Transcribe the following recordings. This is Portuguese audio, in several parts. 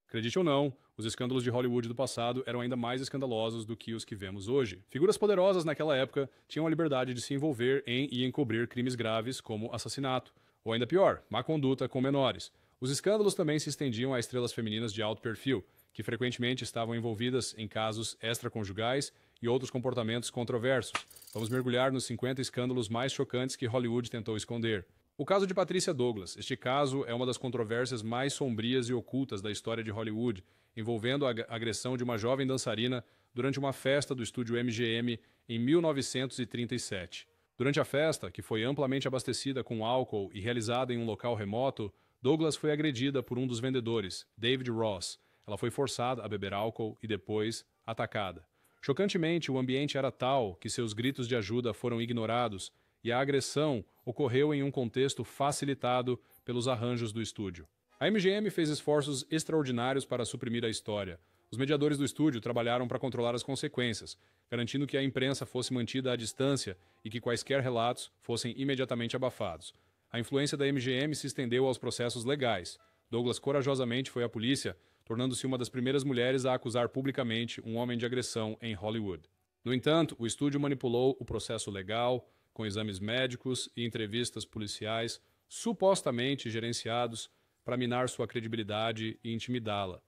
Acredite ou não, os escândalos de Hollywood do passado eram ainda mais escandalosos do que os que vemos hoje. Figuras poderosas naquela época tinham a liberdade de se envolver em e encobrir crimes graves como assassinato, ou ainda pior, má conduta com menores. Os escândalos também se estendiam a estrelas femininas de alto perfil, que frequentemente estavam envolvidas em casos extraconjugais e outros comportamentos controversos. Vamos mergulhar nos 50 escândalos mais chocantes que Hollywood tentou esconder. O caso de Patricia Douglas. Este caso é uma das controvérsias mais sombrias e ocultas da história de Hollywood, envolvendo a agressão de uma jovem dançarina durante uma festa do estúdio MGM em 1937. Durante a festa, que foi amplamente abastecida com álcool e realizada em um local remoto, Douglas foi agredida por um dos vendedores, David Ross. Ela foi forçada a beber álcool e depois atacada. Chocantemente, o ambiente era tal que seus gritos de ajuda foram ignorados e a agressão ocorreu em um contexto facilitado pelos arranjos do estúdio. A MGM fez esforços extraordinários para suprimir a história. Os mediadores do estúdio trabalharam para controlar as consequências, garantindo que a imprensa fosse mantida à distância e que quaisquer relatos fossem imediatamente abafados. A influência da MGM se estendeu aos processos legais. Douglas corajosamente foi à polícia, tornando-se uma das primeiras mulheres a acusar publicamente um homem de agressão em Hollywood. No entanto, o estúdio manipulou o processo legal, com exames médicos e entrevistas policiais supostamente gerenciados para minar sua credibilidade e intimidá-la.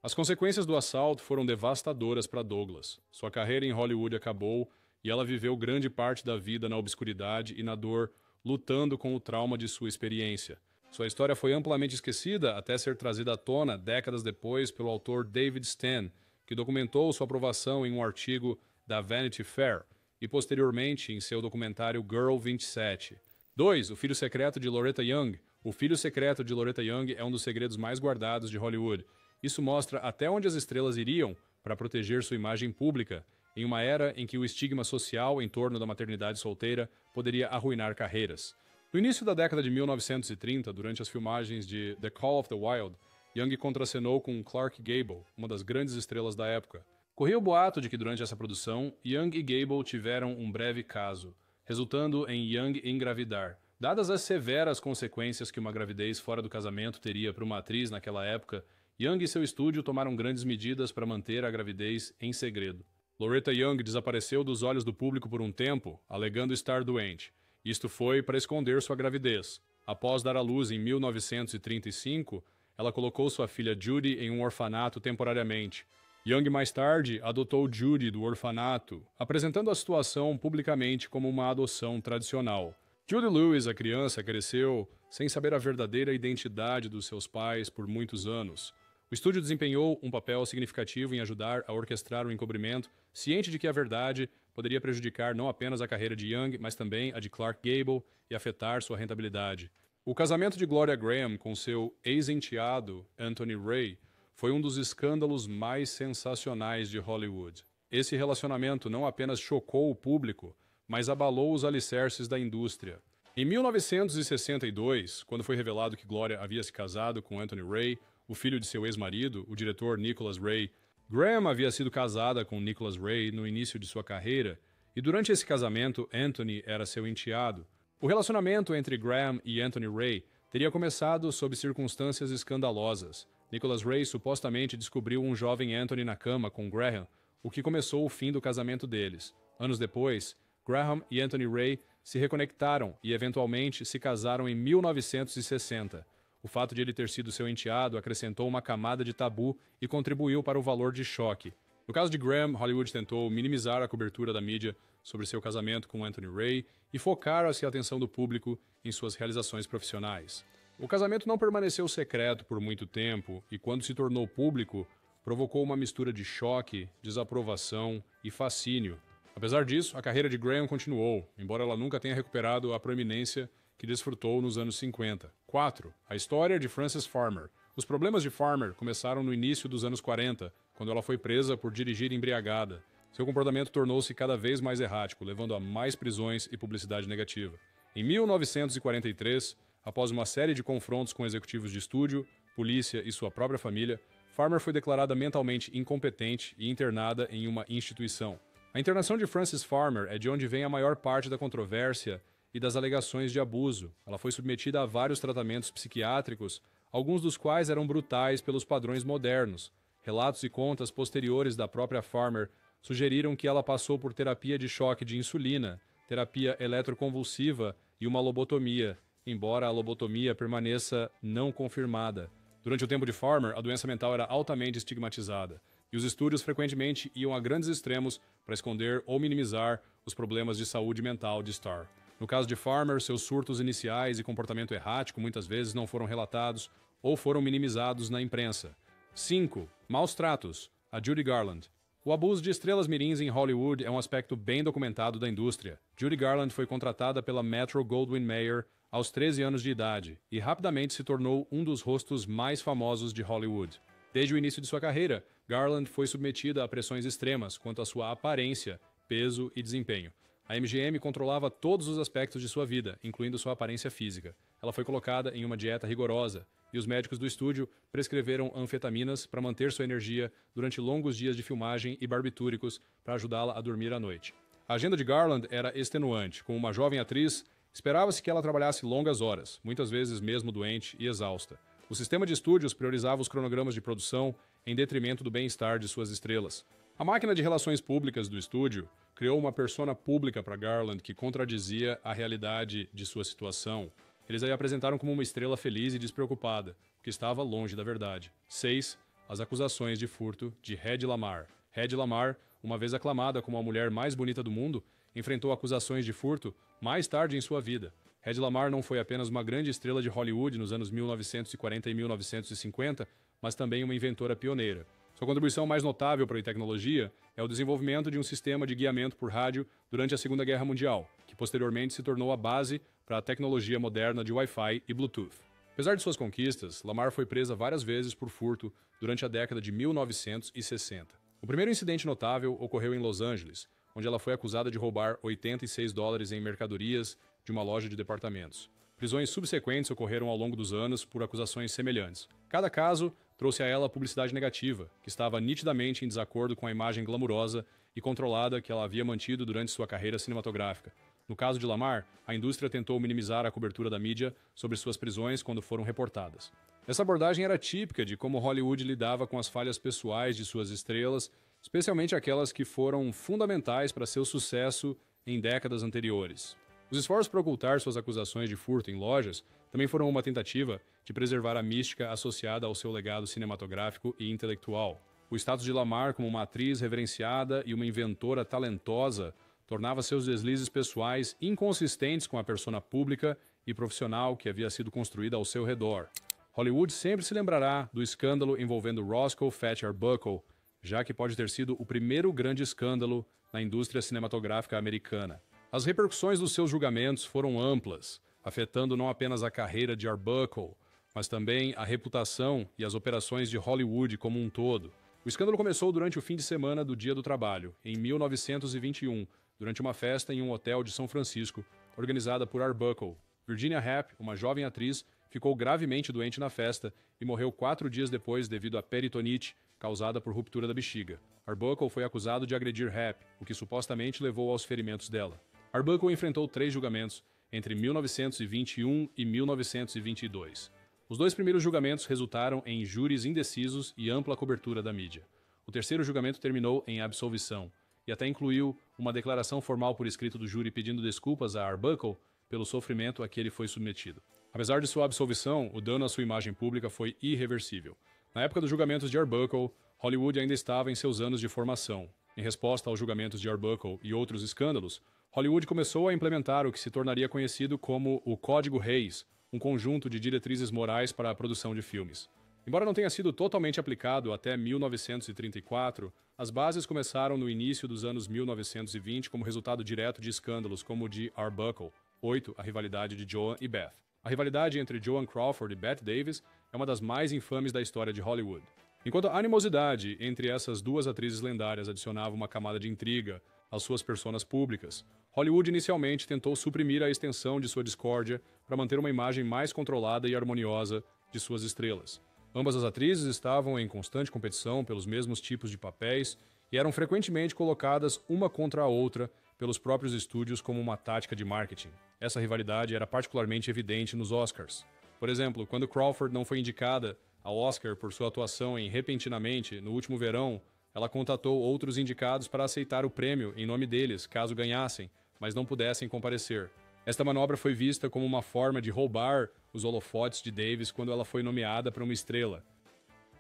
As consequências do assalto foram devastadoras para Douglas. Sua carreira em Hollywood acabou e ela viveu grande parte da vida na obscuridade e na dor, lutando com o trauma de sua experiência. Sua história foi amplamente esquecida até ser trazida à tona décadas depois pelo autor David Stan, que documentou sua aprovação em um artigo da Vanity Fair e posteriormente em seu documentário Girl 27. 2. O Filho Secreto de Loretta Young. O Filho Secreto de Loretta Young é um dos segredos mais guardados de Hollywood. Isso mostra até onde as estrelas iriam para proteger sua imagem pública, em uma era em que o estigma social em torno da maternidade solteira poderia arruinar carreiras. No início da década de 1930, durante as filmagens de The Call of the Wild, Young contracenou com Clark Gable, uma das grandes estrelas da época. Corria o boato de que durante essa produção, Young e Gable tiveram um breve caso, resultando em Young engravidar. Dadas as severas consequências que uma gravidez fora do casamento teria para uma atriz naquela época, Young e seu estúdio tomaram grandes medidas para manter a gravidez em segredo. Loretta Young desapareceu dos olhos do público por um tempo, alegando estar doente. Isto foi para esconder sua gravidez. Após dar à luz em 1935, ela colocou sua filha Judy em um orfanato temporariamente. Young mais tarde adotou Judy do orfanato, apresentando a situação publicamente como uma adoção tradicional. Judy Lewis, a criança, cresceu sem saber a verdadeira identidade dos seus pais por muitos anos. O estúdio desempenhou um papel significativo em ajudar a orquestrar o encobrimento, ciente de que a verdade poderia prejudicar não apenas a carreira de Young, mas também a de Clark Gable e afetar sua rentabilidade. O casamento de Gloria Graham com seu ex-enteado, Anthony Ray, foi um dos escândalos mais sensacionais de Hollywood. Esse relacionamento não apenas chocou o público, mas abalou os alicerces da indústria. Em 1962, quando foi revelado que Gloria havia se casado com Anthony Ray, o filho de seu ex-marido, o diretor Nicholas Ray, Graham havia sido casada com Nicholas Ray no início de sua carreira, e durante esse casamento, Anthony era seu enteado. O relacionamento entre Graham e Anthony Ray teria começado sob circunstâncias escandalosas. Nicholas Ray supostamente descobriu um jovem Anthony na cama com Graham, o que começou o fim do casamento deles. Anos depois, Graham e Anthony Ray se reconectaram e eventualmente se casaram em 1960. O fato de ele ter sido seu enteado acrescentou uma camada de tabu e contribuiu para o valor de choque. No caso de Graham, Hollywood tentou minimizar a cobertura da mídia sobre seu casamento com Anthony Ray e focar a atenção do público em suas realizações profissionais. O casamento não permaneceu secreto por muito tempo e, quando se tornou público, provocou uma mistura de choque, desaprovação e fascínio. Apesar disso, a carreira de Graham continuou, embora ela nunca tenha recuperado a proeminência que desfrutou nos anos 50. 4. A história de Frances Farmer. Os problemas de Farmer começaram no início dos anos 40, quando ela foi presa por dirigir embriagada. Seu comportamento tornou-se cada vez mais errático, levando a mais prisões e publicidade negativa. Em 1943, após uma série de confrontos com executivos de estúdio, polícia e sua própria família, Farmer foi declarada mentalmente incompetente e internada em uma instituição. A internação de Frances Farmer é de onde vem a maior parte da controvérsia e das alegações de abuso. Ela foi submetida a vários tratamentos psiquiátricos alguns dos quais eram brutais pelos padrões modernos. Relatos e contas posteriores da própria Farmer sugeriram que ela passou por terapia de choque de insulina, terapia eletroconvulsiva e uma lobotomia, embora a lobotomia permaneça não confirmada. Durante o tempo de Farmer, a doença mental era altamente estigmatizada, e os estúdios frequentemente iam a grandes extremos para esconder ou minimizar os problemas de saúde mental de Starr. No caso de Farmer, seus surtos iniciais e comportamento errático muitas vezes não foram relatados ou foram minimizados na imprensa. 5. Maus tratos. A Judy Garland. O abuso de estrelas mirins em Hollywood é um aspecto bem documentado da indústria. Judy Garland foi contratada pela Metro-Goldwyn-Mayer aos 13 anos de idade e rapidamente se tornou um dos rostos mais famosos de Hollywood. Desde o início de sua carreira, Garland foi submetida a pressões extremas quanto à sua aparência, peso e desempenho. A MGM controlava todos os aspectos de sua vida, incluindo sua aparência física. Ela foi colocada em uma dieta rigorosa, e os médicos do estúdio prescreveram anfetaminas para manter sua energia durante longos dias de filmagem e barbitúricos para ajudá-la a dormir à noite. A agenda de Garland era extenuante. Como uma jovem atriz, esperava-se que ela trabalhasse longas horas, muitas vezes mesmo doente e exausta. O sistema de estúdios priorizava os cronogramas de produção em detrimento do bem-estar de suas estrelas. A máquina de relações públicas do estúdio criou uma persona pública para Garland que contradizia a realidade de sua situação. Eles a apresentaram como uma estrela feliz e despreocupada, o que estava longe da verdade. 6. As acusações de furto de Hedy Lamarr. Hedy Lamarr, uma vez aclamada como a mulher mais bonita do mundo, enfrentou acusações de furto mais tarde em sua vida. Hedy Lamarr não foi apenas uma grande estrela de Hollywood nos anos 1940 e 1950, mas também uma inventora pioneira. Sua contribuição mais notável para a tecnologia é o desenvolvimento de um sistema de guiamento por rádio durante a Segunda Guerra Mundial, que posteriormente se tornou a base para a tecnologia moderna de Wi-Fi e Bluetooth. Apesar de suas conquistas, Lamarr foi presa várias vezes por furto durante a década de 1960. O primeiro incidente notável ocorreu em Los Angeles, onde ela foi acusada de roubar $86 em mercadorias de uma loja de departamentos. Prisões subsequentes ocorreram ao longo dos anos por acusações semelhantes. Cada caso trouxe a ela publicidade negativa, que estava nitidamente em desacordo com a imagem glamurosa e controlada que ela havia mantido durante sua carreira cinematográfica. No caso de Lamarr, a indústria tentou minimizar a cobertura da mídia sobre suas prisões quando foram reportadas. Essa abordagem era típica de como Hollywood lidava com as falhas pessoais de suas estrelas, especialmente aquelas que foram fundamentais para seu sucesso em décadas anteriores. Os esforços para ocultar suas acusações de furto em lojas também foram uma tentativa de preservar a mística associada ao seu legado cinematográfico e intelectual. O status de Lamarr como uma atriz reverenciada e uma inventora talentosa tornava seus deslizes pessoais inconsistentes com a persona pública e profissional que havia sido construída ao seu redor. Hollywood sempre se lembrará do escândalo envolvendo Roscoe Fetch Arbuckle, já que pode ter sido o primeiro grande escândalo na indústria cinematográfica americana. As repercussões dos seus julgamentos foram amplas, afetando não apenas a carreira de Arbuckle, mas também a reputação e as operações de Hollywood como um todo. O escândalo começou durante o fim de semana do Dia do Trabalho, em 1921, durante uma festa em um hotel de São Francisco, organizada por Arbuckle. Virginia Rapp, uma jovem atriz, ficou gravemente doente na festa e morreu 4 dias depois devido a peritonite causada por ruptura da bexiga. Arbuckle foi acusado de agredir Rapp, o que supostamente levou aos ferimentos dela. Arbuckle enfrentou 3 julgamentos entre 1921 e 1922. Os 2 primeiros julgamentos resultaram em júris indecisos e ampla cobertura da mídia. O terceiro julgamento terminou em absolvição, e até incluiu uma declaração formal por escrito do júri pedindo desculpas a Arbuckle pelo sofrimento a que ele foi submetido. Apesar de sua absolvição, o dano à sua imagem pública foi irreversível. Na época dos julgamentos de Arbuckle, Hollywood ainda estava em seus anos de formação. Em resposta aos julgamentos de Arbuckle e outros escândalos, Hollywood começou a implementar o que se tornaria conhecido como o Código Hays, um conjunto de diretrizes morais para a produção de filmes. Embora não tenha sido totalmente aplicado até 1934, as bases começaram no início dos anos 1920 como resultado direto de escândalos como o de Arbuckle. 8. A rivalidade de Joan e Beth. A rivalidade entre Joan Crawford e Bette Davis é uma das mais infames da história de Hollywood. Enquanto a animosidade entre essas duas atrizes lendárias adicionava uma camada de intriga às suas personas públicas, Hollywood inicialmente tentou suprimir a extensão de sua discórdia para manter uma imagem mais controlada e harmoniosa de suas estrelas. Ambas as atrizes estavam em constante competição pelos mesmos tipos de papéis e eram frequentemente colocadas uma contra a outra pelos próprios estúdios como uma tática de marketing. Essa rivalidade era particularmente evidente nos Oscars. Por exemplo, quando Crawford não foi indicada ao Oscar por sua atuação em Repentinamente, no último verão, ela contatou outros indicados para aceitar o prêmio em nome deles, caso ganhassem, mas não pudessem comparecer. Esta manobra foi vista como uma forma de roubar os holofotes de Davis quando ela foi nomeada para uma estrela.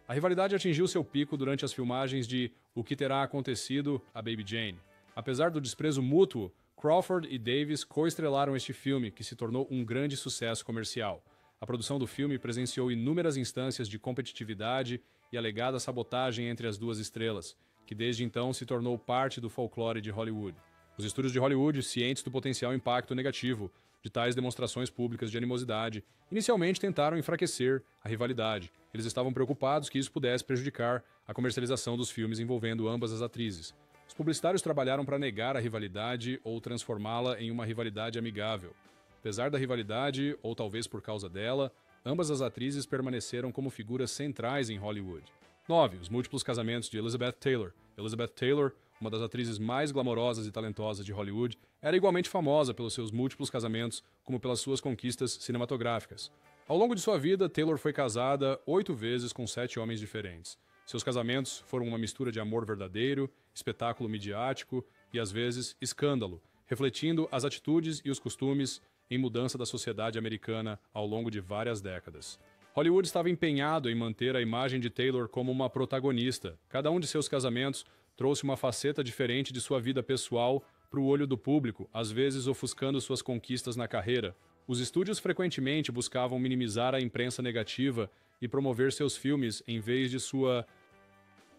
A rivalidade atingiu seu pico durante as filmagens de O que Terá Acontecido a Baby Jane. Apesar do desprezo mútuo, Crawford e Davis co-estrelaram este filme, que se tornou um grande sucesso comercial. A produção do filme presenciou inúmeras instâncias de competitividade e alegada sabotagem entre as duas estrelas, que desde então se tornou parte do folclore de Hollywood. Os estúdios de Hollywood, cientes do potencial impacto negativo de tais demonstrações públicas de animosidade, inicialmente tentaram enfraquecer a rivalidade. Eles estavam preocupados que isso pudesse prejudicar a comercialização dos filmes envolvendo ambas as atrizes. Os publicitários trabalharam para negar a rivalidade ou transformá-la em uma rivalidade amigável. Apesar da rivalidade, ou talvez por causa dela, ambas as atrizes permaneceram como figuras centrais em Hollywood. 9. Os múltiplos casamentos de Elizabeth Taylor. Elizabeth Taylor, uma das atrizes mais glamorosas e talentosas de Hollywood, era igualmente famosa pelos seus múltiplos casamentos como pelas suas conquistas cinematográficas. Ao longo de sua vida, Taylor foi casada 8 vezes com 7 homens diferentes. Seus casamentos foram uma mistura de amor verdadeiro, espetáculo midiático e, às vezes, escândalo, refletindo as atitudes e os costumes em mudança da sociedade americana ao longo de várias décadas. Hollywood estava empenhado em manter a imagem de Taylor como uma protagonista. Cada um de seus casamentos trouxe uma faceta diferente de sua vida pessoal para o olho do público, às vezes ofuscando suas conquistas na carreira. Os estúdios frequentemente buscavam minimizar a imprensa negativa e promover seus filmes em vez de sua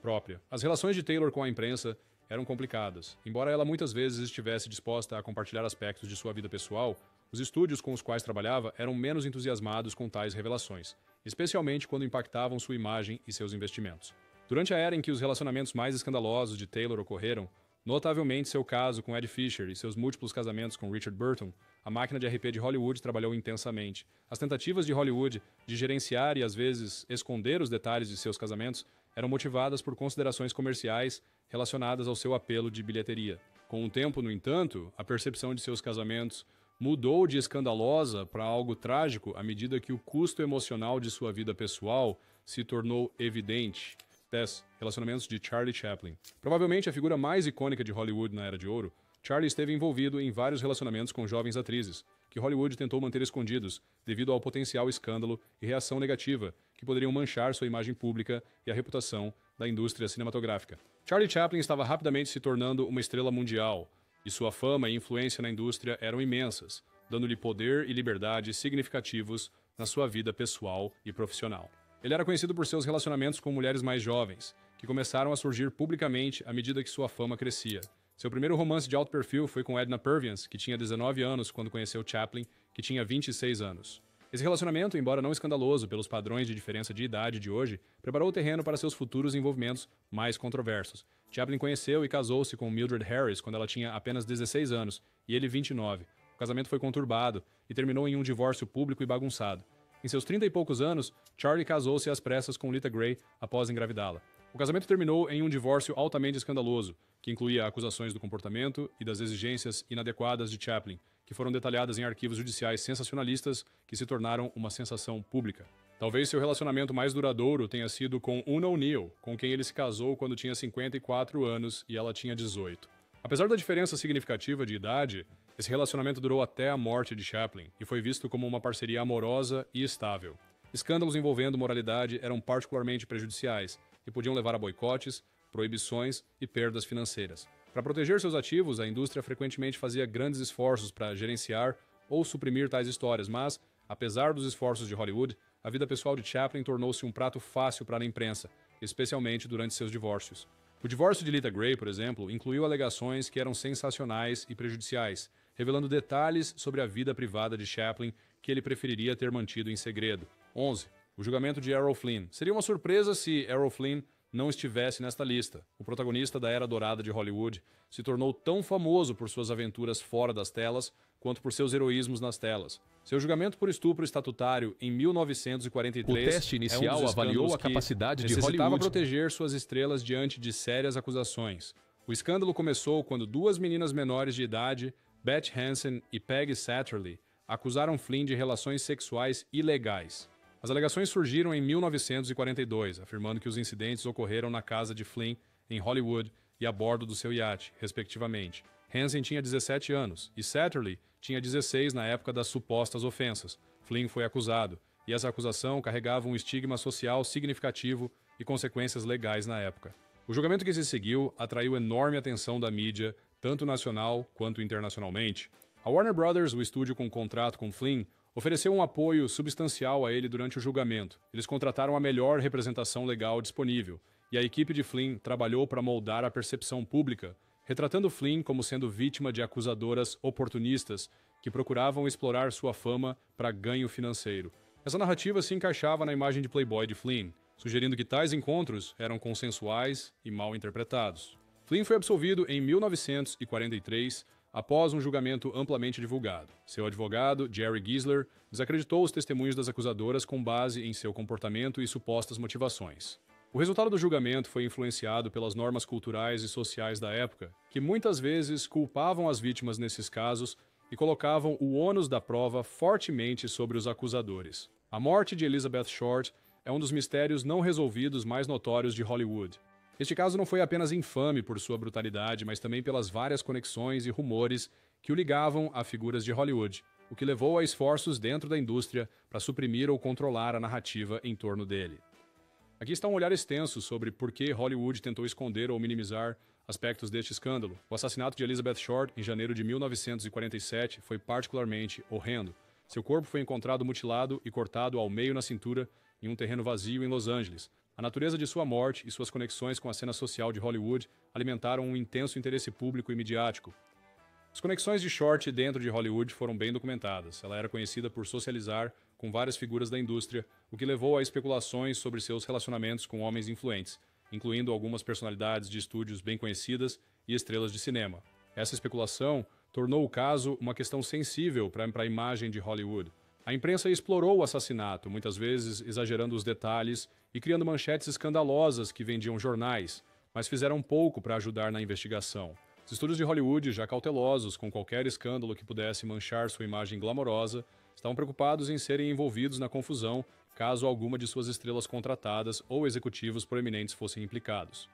própria. As relações de Taylor com a imprensa eram complicadas. Embora ela muitas vezes estivesse disposta a compartilhar aspectos de sua vida pessoal, os estúdios com os quais trabalhava eram menos entusiasmados com tais revelações, especialmente quando impactavam sua imagem e seus investimentos. Durante a era em que os relacionamentos mais escandalosos de Taylor ocorreram, notavelmente seu caso com Ed Fisher e seus múltiplos casamentos com Richard Burton, a máquina de RP de Hollywood trabalhou intensamente. As tentativas de Hollywood de gerenciar e às vezes esconder os detalhes de seus casamentos eram motivadas por considerações comerciais relacionadas ao seu apelo de bilheteria. Com o tempo, no entanto, a percepção de seus casamentos mudou de escandalosa para algo trágico à medida que o custo emocional de sua vida pessoal se tornou evidente. 10. Relacionamentos de Charlie Chaplin. Provavelmente a figura mais icônica de Hollywood na Era de Ouro, Charlie esteve envolvido em vários relacionamentos com jovens atrizes, que Hollywood tentou manter escondidos devido ao potencial escândalo e reação negativa que poderiam manchar sua imagem pública e a reputação da indústria cinematográfica. Charlie Chaplin estava rapidamente se tornando uma estrela mundial, e sua fama e influência na indústria eram imensas, dando-lhe poder e liberdade significativos na sua vida pessoal e profissional. Ele era conhecido por seus relacionamentos com mulheres mais jovens, que começaram a surgir publicamente à medida que sua fama crescia. Seu primeiro romance de alto perfil foi com Edna Purviance, que tinha 19 anos quando conheceu Chaplin, que tinha 26 anos. Esse relacionamento, embora não escandaloso pelos padrões de diferença de idade de hoje, preparou o terreno para seus futuros envolvimentos mais controversos. Chaplin conheceu e casou-se com Mildred Harris quando ela tinha apenas 16 anos, e ele 29. O casamento foi conturbado e terminou em um divórcio público e bagunçado. Em seus 30 e poucos anos, Charlie casou-se às pressas com Lita Grey após engravidá-la. O casamento terminou em um divórcio altamente escandaloso, que incluía acusações do comportamento e das exigências inadequadas de Chaplin, que foram detalhadas em arquivos judiciais sensacionalistas que se tornaram uma sensação pública. Talvez seu relacionamento mais duradouro tenha sido com Una O'Neill, com quem ele se casou quando tinha 54 anos e ela tinha 18. Apesar da diferença significativa de idade, esse relacionamento durou até a morte de Chaplin e foi visto como uma parceria amorosa e estável. Escândalos envolvendo moralidade eram particularmente prejudiciais e podiam levar a boicotes, proibições e perdas financeiras. Para proteger seus ativos, a indústria frequentemente fazia grandes esforços para gerenciar ou suprimir tais histórias, mas, apesar dos esforços de Hollywood, a vida pessoal de Chaplin tornou-se um prato fácil para a imprensa, especialmente durante seus divórcios. O divórcio de Lita Grey, por exemplo, incluiu alegações que eram sensacionais e prejudiciais, revelando detalhes sobre a vida privada de Chaplin que ele preferiria ter mantido em segredo. 11. O julgamento de Errol Flynn. Seria uma surpresa se Errol Flynn não estivesse nesta lista. O protagonista da Era Dourada de Hollywood se tornou tão famoso por suas aventuras fora das telas quanto por seus heroísmos nas telas. Seu julgamento por estupro estatutário em 1943 o teste inicial avaliou a capacidade de Hollywood proteger suas estrelas diante de sérias acusações. O escândalo começou quando duas meninas menores de idade, Beth Hansen e Peggy Satterley, acusaram Flynn de relações sexuais ilegais. As alegações surgiram em 1942, afirmando que os incidentes ocorreram na casa de Flynn, em Hollywood, e a bordo do seu iate, respectivamente. Hansen tinha 17 anos e Satterley tinha 16 na época das supostas ofensas. Flynn foi acusado, e essa acusação carregava um estigma social significativo e consequências legais na época. O julgamento que se seguiu atraiu enorme atenção da mídia, tanto nacional quanto internacionalmente. A Warner Brothers, o estúdio com contrato com Flynn, ofereceu um apoio substancial a ele durante o julgamento. Eles contrataram a melhor representação legal disponível, e a equipe de Flynn trabalhou para moldar a percepção pública, retratando Flynn como sendo vítima de acusadoras oportunistas que procuravam explorar sua fama para ganho financeiro. Essa narrativa se encaixava na imagem de playboy de Flynn, sugerindo que tais encontros eram consensuais e mal interpretados. Flynn foi absolvido em 1943, após um julgamento amplamente divulgado. Seu advogado, Jerry Gisler, desacreditou os testemunhos das acusadoras com base em seu comportamento e supostas motivações. O resultado do julgamento foi influenciado pelas normas culturais e sociais da época, que muitas vezes culpavam as vítimas nesses casos e colocavam o ônus da prova fortemente sobre os acusadores. A morte de Elizabeth Short é um dos mistérios não resolvidos mais notórios de Hollywood. Este caso não foi apenas infame por sua brutalidade, mas também pelas várias conexões e rumores que o ligavam a figuras de Hollywood, o que levou a esforços dentro da indústria para suprimir ou controlar a narrativa em torno dele. Aqui está um olhar extenso sobre por que Hollywood tentou esconder ou minimizar aspectos deste escândalo. O assassinato de Elizabeth Short, em janeiro de 1947, foi particularmente horrendo. Seu corpo foi encontrado mutilado e cortado ao meio na cintura em um terreno vazio em Los Angeles. A natureza de sua morte e suas conexões com a cena social de Hollywood alimentaram um intenso interesse público e midiático. As conexões de Short dentro de Hollywood foram bem documentadas. Ela era conhecida por socializar com várias figuras da indústria, o que levou a especulações sobre seus relacionamentos com homens influentes, incluindo algumas personalidades de estúdios bem conhecidas e estrelas de cinema. Essa especulação tornou o caso uma questão sensível para a imagem de Hollywood. A imprensa explorou o assassinato, muitas vezes exagerando os detalhes e criando manchetes escandalosas que vendiam jornais, mas fizeram pouco para ajudar na investigação. Os estúdios de Hollywood, já cautelosos com qualquer escândalo que pudesse manchar sua imagem glamourosa, estavam preocupados em serem envolvidos na confusão caso alguma de suas estrelas contratadas ou executivos proeminentes fossem implicados.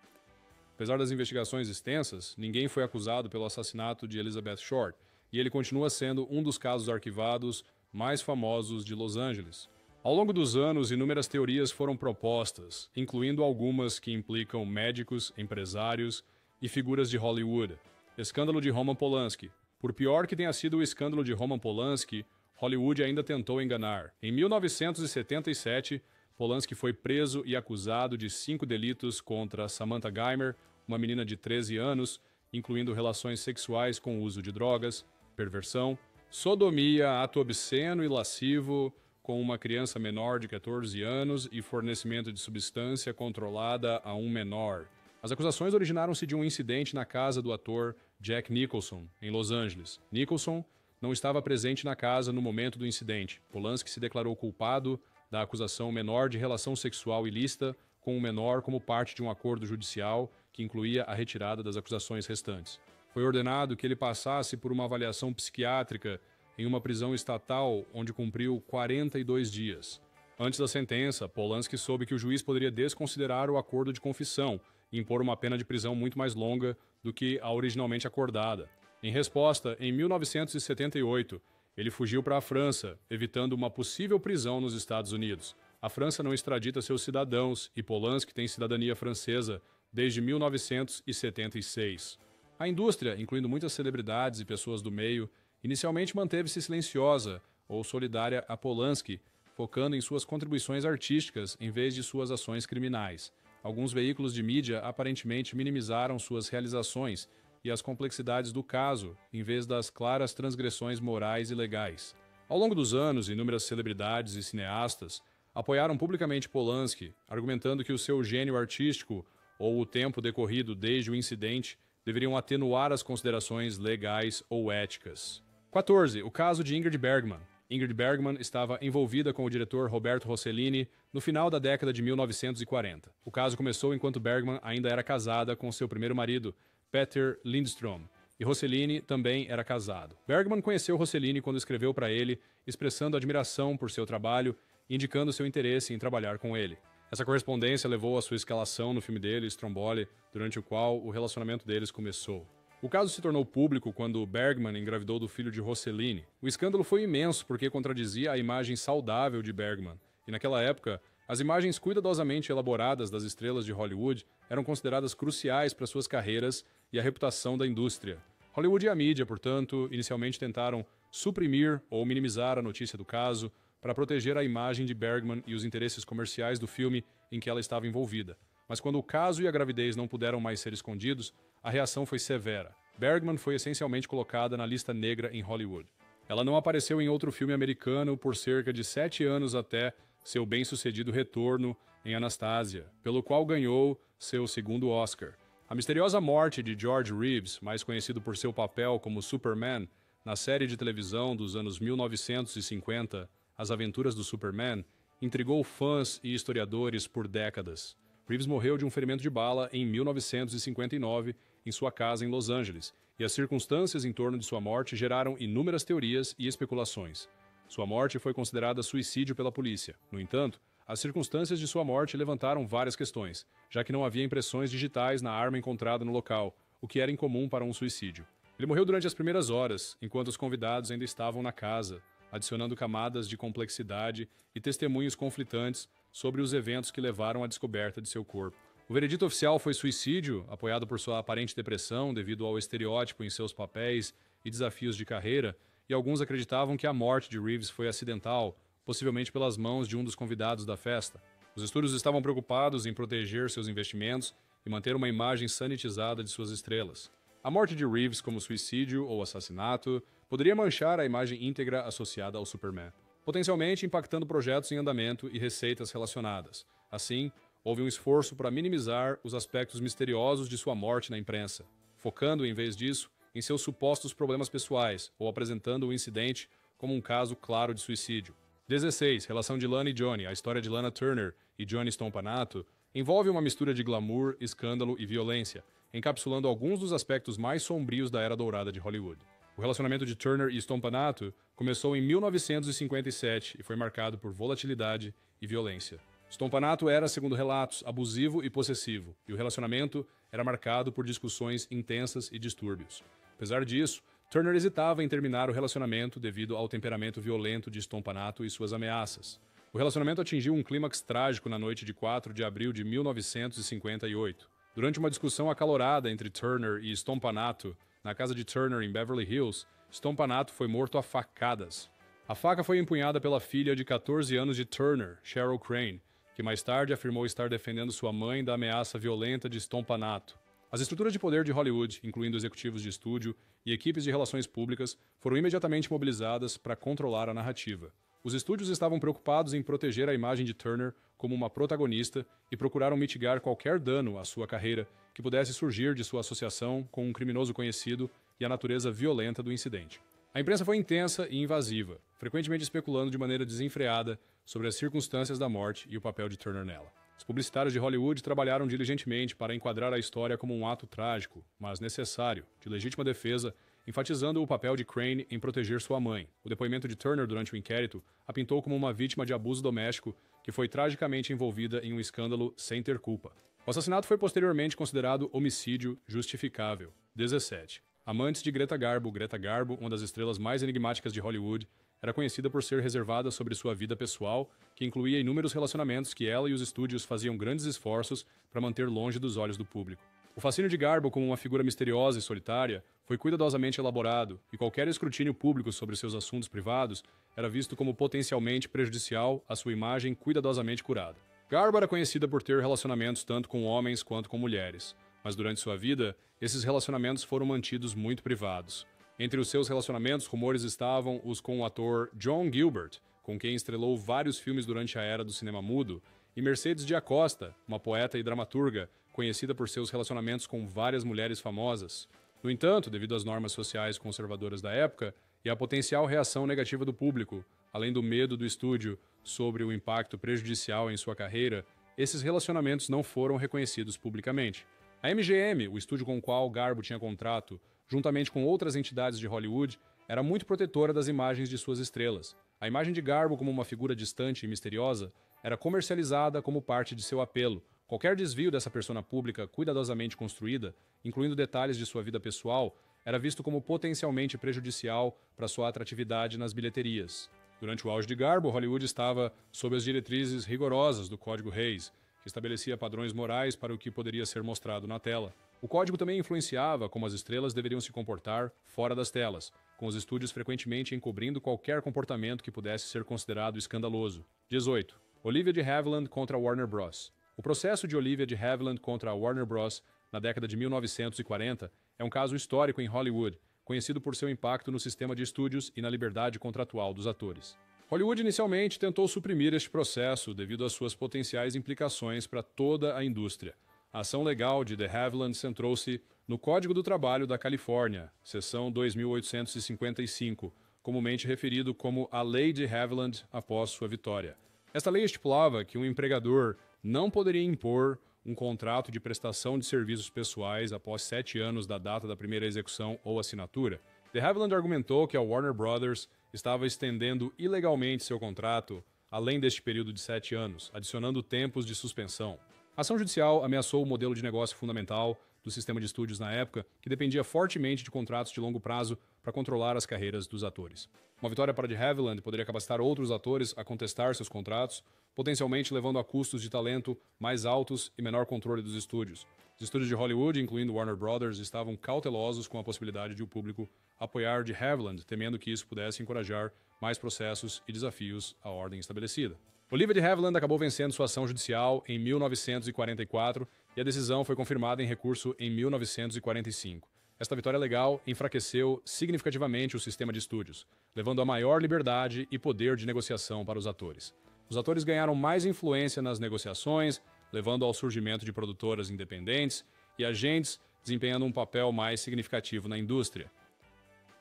Apesar das investigações extensas, ninguém foi acusado pelo assassinato de Elizabeth Short, e ele continua sendo um dos casos arquivados mais famosos de Los Angeles. Ao longo dos anos, inúmeras teorias foram propostas, incluindo algumas que implicam médicos, empresários e figuras de Hollywood. Escândalo de Roman Polanski. Por pior que tenha sido o escândalo de Roman Polanski, Hollywood ainda tentou enganar. Em 1977, Polanski foi preso e acusado de 5 delitos contra Samantha Geimer, uma menina de 13 anos, incluindo relações sexuais com uso de drogas, perversão, sodomia, ato obsceno e lascivo com uma criança menor de 14 anos e fornecimento de substância controlada a um menor. As acusações originaram-se de um incidente na casa do ator Jack Nicholson, em Los Angeles. Nicholson não estava presente na casa no momento do incidente. Polanski se declarou culpado da acusação menor de relação sexual ilícita com um menor como parte de um acordo judicial que incluía a retirada das acusações restantes. Foi ordenado que ele passasse por uma avaliação psiquiátrica em uma prisão estatal onde cumpriu 42 dias. Antes da sentença, Polanski soube que o juiz poderia desconsiderar o acordo de confissão e impor uma pena de prisão muito mais longa do que a originalmente acordada. Em resposta, em 1978, ele fugiu para a França, evitando uma possível prisão nos Estados Unidos. A França não extradita seus cidadãos e Polanski tem cidadania francesa desde 1976. A indústria, incluindo muitas celebridades e pessoas do meio, inicialmente manteve-se silenciosa ou solidária a Polanski, focando em suas contribuições artísticas em vez de suas ações criminais. Alguns veículos de mídia aparentemente minimizaram suas realizações e as complexidades do caso, em vez das claras transgressões morais e legais. Ao longo dos anos, inúmeras celebridades e cineastas apoiaram publicamente Polanski, argumentando que o seu gênio artístico ou o tempo decorrido desde o incidente deveriam atenuar as considerações legais ou éticas. 14. O caso de Ingrid Bergman. Ingrid Bergman estava envolvida com o diretor Roberto Rossellini no final da década de 1940. O caso começou enquanto Bergman ainda era casada com seu primeiro marido, Peter Lindström, e Rossellini também era casado. Bergman conheceu Rossellini quando escreveu para ele, expressando admiração por seu trabalho e indicando seu interesse em trabalhar com ele. Essa correspondência levou à sua escalação no filme dele, Stromboli, durante o qual o relacionamento deles começou. O caso se tornou público quando Bergman engravidou do filho de Rossellini. O escândalo foi imenso porque contradizia a imagem saudável de Bergman, e naquela época, as imagens cuidadosamente elaboradas das estrelas de Hollywood eram consideradas cruciais para suas carreiras e a reputação da indústria. Hollywood e a mídia, portanto, inicialmente tentaram suprimir ou minimizar a notícia do caso para proteger a imagem de Bergman e os interesses comerciais do filme em que ela estava envolvida. Mas quando o caso e a gravidez não puderam mais ser escondidos, a reação foi severa. Bergman foi essencialmente colocada na lista negra em Hollywood. Ela não apareceu em outro filme americano por cerca de 7 anos até seu bem-sucedido retorno em Anastasia, pelo qual ganhou seu segundo Oscar. A misteriosa morte de George Reeves, mais conhecido por seu papel como Superman, na série de televisão dos anos 1950, As Aventuras do Superman, intrigou fãs e historiadores por décadas. Reeves morreu de um ferimento de bala em 1959 em sua casa em Los Angeles, e as circunstâncias em torno de sua morte geraram inúmeras teorias e especulações. Sua morte foi considerada suicídio pela polícia. No entanto, as circunstâncias de sua morte levantaram várias questões, já que não havia impressões digitais na arma encontrada no local, o que era incomum para um suicídio. Ele morreu durante as primeiras horas, enquanto os convidados ainda estavam na casa, adicionando camadas de complexidade e testemunhos conflitantes sobre os eventos que levaram à descoberta de seu corpo. O veredito oficial foi suicídio, apoiado por sua aparente depressão devido ao estereótipo em seus papéis e desafios de carreira, e alguns acreditavam que a morte de Reeves foi acidental, possivelmente pelas mãos de um dos convidados da festa. Os estúdios estavam preocupados em proteger seus investimentos e manter uma imagem sanitizada de suas estrelas. A morte de Reeves como suicídio ou assassinato poderia manchar a imagem íntegra associada ao Superman, potencialmente impactando projetos em andamento e receitas relacionadas. Assim, houve um esforço para minimizar os aspectos misteriosos de sua morte na imprensa, focando, em vez disso, em seus supostos problemas pessoais ou apresentando o incidente como um caso claro de suicídio. 16. Relação de Lana e Johnny. A história de Lana Turner e Johnny Stompanato envolve uma mistura de glamour, escândalo e violência, encapsulando alguns dos aspectos mais sombrios da era dourada de Hollywood. O relacionamento de Turner e Stompanato começou em 1957 e foi marcado por volatilidade e violência. Stompanato era, segundo relatos, abusivo e possessivo, e o relacionamento era marcado por discussões intensas e distúrbios. Apesar disso, Turner hesitava em terminar o relacionamento devido ao temperamento violento de Stompanato e suas ameaças. O relacionamento atingiu um clímax trágico na noite de 4 de abril de 1958. Durante uma discussão acalorada entre Turner e Stompanato na casa de Turner em Beverly Hills, Stompanato foi morto a facadas. A faca foi empunhada pela filha de 14 anos de Turner, Cheryl Crane, que mais tarde afirmou estar defendendo sua mãe da ameaça violenta de Stompanato. As estruturas de poder de Hollywood, incluindo executivos de estúdio e equipes de relações públicas, foram imediatamente mobilizadas para controlar a narrativa. Os estúdios estavam preocupados em proteger a imagem de Turner como uma protagonista e procuraram mitigar qualquer dano à sua carreira que pudesse surgir de sua associação com um criminoso conhecido e a natureza violenta do incidente. A imprensa foi intensa e invasiva, frequentemente especulando de maneira desenfreada sobre as circunstâncias da morte e o papel de Turner nela. Os publicitários de Hollywood trabalharam diligentemente para enquadrar a história como um ato trágico, mas necessário, de legítima defesa, enfatizando o papel de Crane em proteger sua mãe. O depoimento de Turner durante o inquérito a pintou como uma vítima de abuso doméstico que foi tragicamente envolvida em um escândalo sem ter culpa. O assassinato foi posteriormente considerado homicídio justificável. 17. Amantes de Greta Garbo, uma das estrelas mais enigmáticas de Hollywood, era conhecida por ser reservada sobre sua vida pessoal, que incluía inúmeros relacionamentos que ela e os estúdios faziam grandes esforços para manter longe dos olhos do público. O fascínio de Garbo como uma figura misteriosa e solitária foi cuidadosamente elaborado, e qualquer escrutínio público sobre seus assuntos privados era visto como potencialmente prejudicial à sua imagem cuidadosamente curada. Garbo era conhecida por ter relacionamentos tanto com homens quanto com mulheres, mas durante sua vida, esses relacionamentos foram mantidos muito privados. Entre os seus relacionamentos, rumores estavam os com o ator John Gilbert, com quem estrelou vários filmes durante a era do cinema mudo, e Mercedes de Acosta, uma poeta e dramaturga, conhecida por seus relacionamentos com várias mulheres famosas. No entanto, devido às normas sociais conservadoras da época e à potencial reação negativa do público, além do medo do estúdio sobre o impacto prejudicial em sua carreira, esses relacionamentos não foram reconhecidos publicamente. A MGM, o estúdio com o qual Garbo tinha contrato, juntamente com outras entidades de Hollywood, era muito protetora das imagens de suas estrelas. A imagem de Garbo como uma figura distante e misteriosa era comercializada como parte de seu apelo. Qualquer desvio dessa persona pública cuidadosamente construída, incluindo detalhes de sua vida pessoal, era visto como potencialmente prejudicial para sua atratividade nas bilheterias. Durante o auge de Garbo, Hollywood estava sob as diretrizes rigorosas do Código Hays, que estabelecia padrões morais para o que poderia ser mostrado na tela. O código também influenciava como as estrelas deveriam se comportar fora das telas, com os estúdios frequentemente encobrindo qualquer comportamento que pudesse ser considerado escandaloso. 18. Olivia de Havilland contra Warner Bros. O processo de Olivia de Havilland contra a Warner Bros. Na década de 1940 é um caso histórico em Hollywood, conhecido por seu impacto no sistema de estúdios e na liberdade contratual dos atores. Hollywood inicialmente tentou suprimir este processo devido às suas potenciais implicações para toda a indústria. A ação legal de de Havilland centrou-se no Código do Trabalho da Califórnia, seção 2855, comumente referido como a Lei de Havilland após sua vitória. Esta lei estipulava que um empregador não poderia impor um contrato de prestação de serviços pessoais após 7 anos da data da primeira execução ou assinatura. De Havilland argumentou que a Warner Brothers estava estendendo ilegalmente seu contrato além deste período de 7 anos, adicionando tempos de suspensão. A ação judicial ameaçou o modelo de negócio fundamental do sistema de estúdios na época, que dependia fortemente de contratos de longo prazo para controlar as carreiras dos atores. Uma vitória para de Havilland poderia capacitar outros atores a contestar seus contratos, potencialmente levando a custos de talento mais altos e menor controle dos estúdios. Os estúdios de Hollywood, incluindo Warner Brothers, estavam cautelosos com a possibilidade de o público apoiar de Havilland, temendo que isso pudesse encorajar mais processos e desafios à ordem estabelecida. Olivia de Havilland acabou vencendo sua ação judicial em 1944 e a decisão foi confirmada em recurso em 1945. Esta vitória legal enfraqueceu significativamente o sistema de estúdios, levando a maior liberdade e poder de negociação para os atores. Os atores ganharam mais influência nas negociações, levando ao surgimento de produtoras independentes e agentes desempenhando um papel mais significativo na indústria.